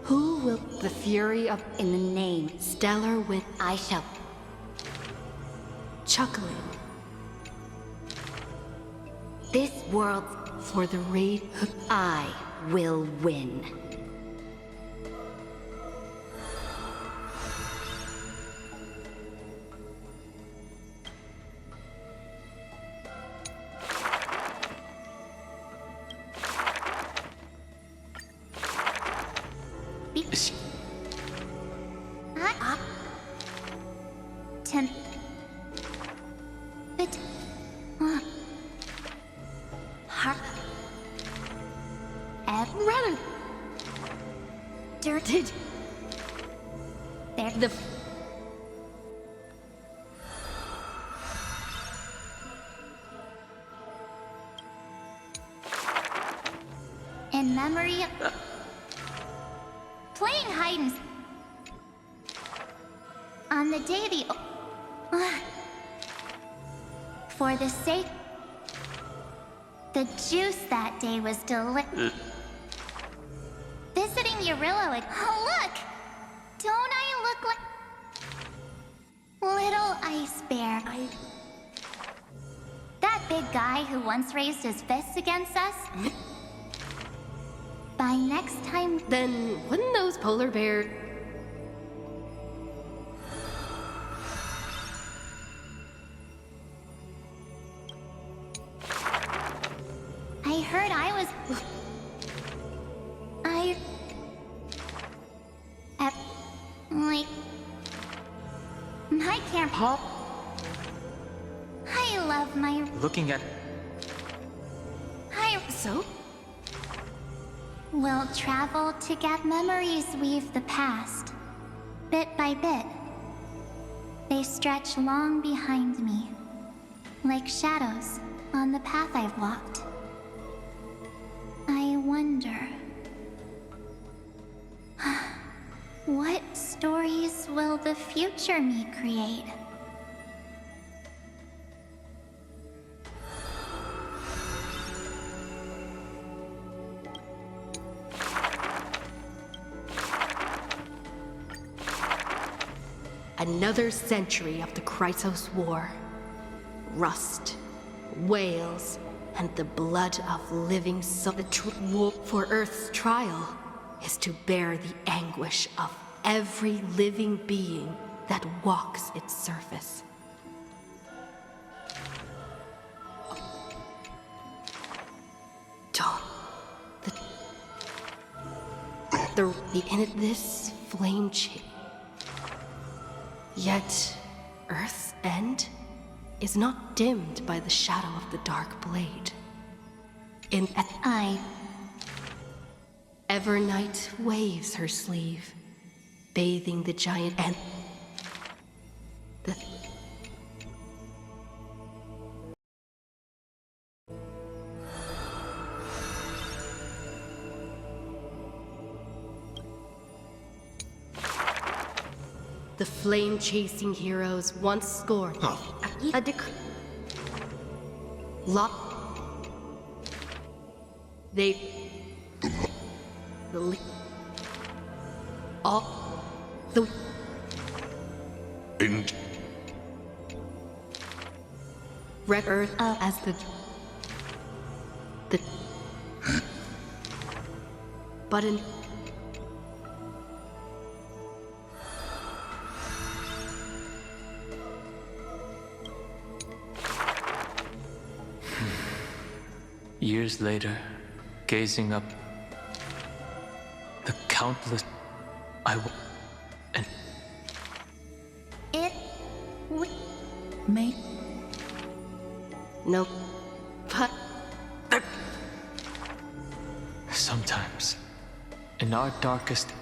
Who will the fury of in the name stellar with I shall chuckling this world for the raid I will win. Rather dirted. There the in memory of playing hide and on the day the for the sake the juice that day was delicious. Visiting Yurillo again. Oh, look! Don't I look like... Little Ice Bear. That big guy who once raised his fists against us? By next time... Then wouldn't those polar bears... I heard I was... Like... I can't... Huh? I love my... Looking at... So? We'll travel to get memories weave the past. Bit by bit. They stretch long behind me. Like shadows on the path I've walked. I wonder... what stories will the future me create? Another century of the Chrysos War. Rust, whales, and the blood of living souls. The war for Earth's trial is to bear the anguish of every living being that walks its surface. Dawn. In this flame chain. Yet, Earth's end is not dimmed by the shadow of the dark blade. Evernight waves her sleeve, bathing the giant and the flame-chasing heroes once scorned. A decree. They... all... the... Red Earth as the... Button... Years later, gazing up, the countless... and... May... No. But... Sometimes, in our darkest...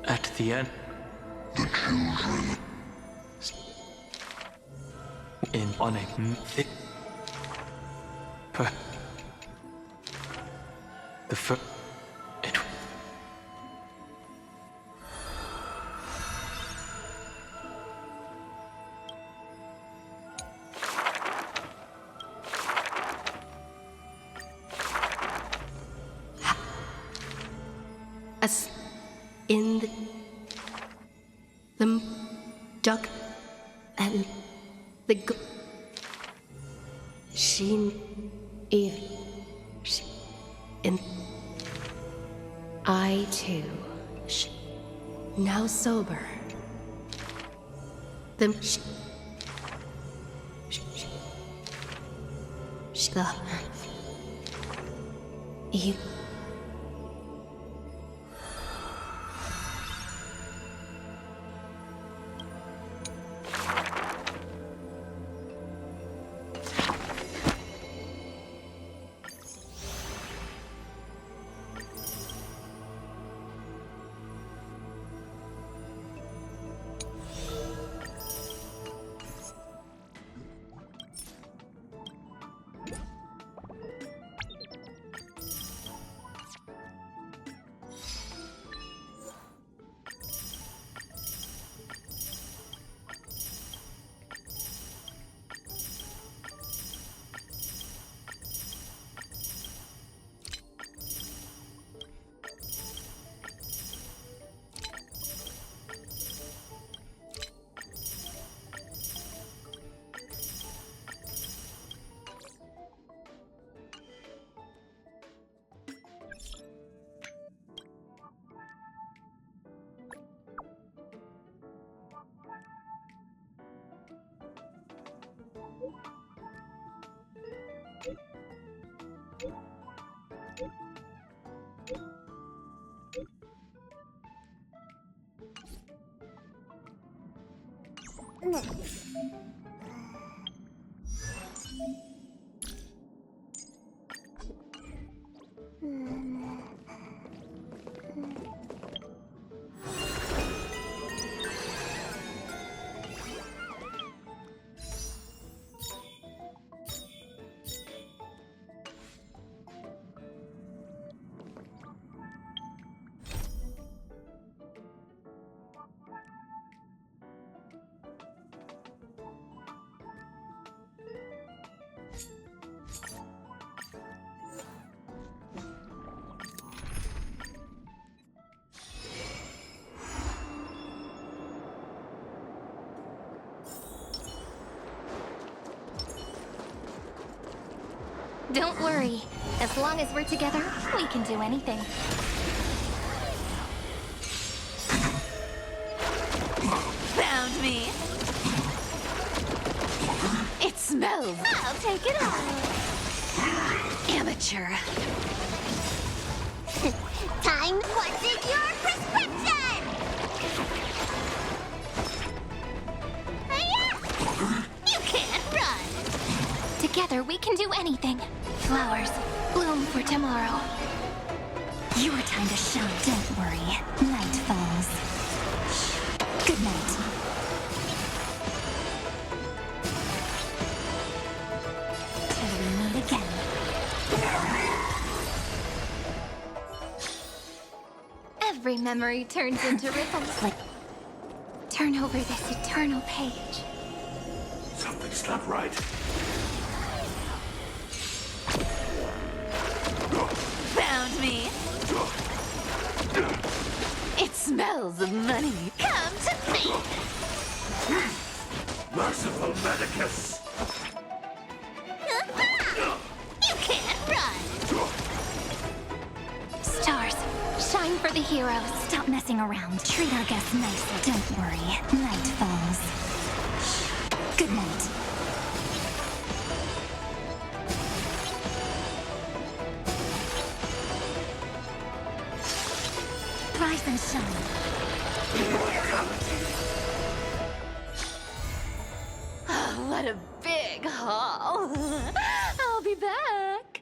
At the end... The children... On a The first. As in the duck and the Sheen Eve and I too now sober. The Eve. Don't worry. As long as we're together, we can do anything. Found me. It smells. I'll take it off. Amateur. Time, what's in your prescription? Hiya! You can't run. Together, we can do anything. Flowers, bloom for tomorrow. Your time to shine. Don't worry. Night falls. Good night. Till we meet again. Every memory turns into ripples. Turn over this eternal page. Something's not right. Found me. It smells of money. Come to me. Merciful Medicus! You can't run. Stars, shine for the heroes. Stop messing around. Treat our guests nicely. Don't worry. Night falls. Good night. Rise and shine. Oh, what a big haul. I'll be back.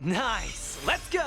Nice! Let's go!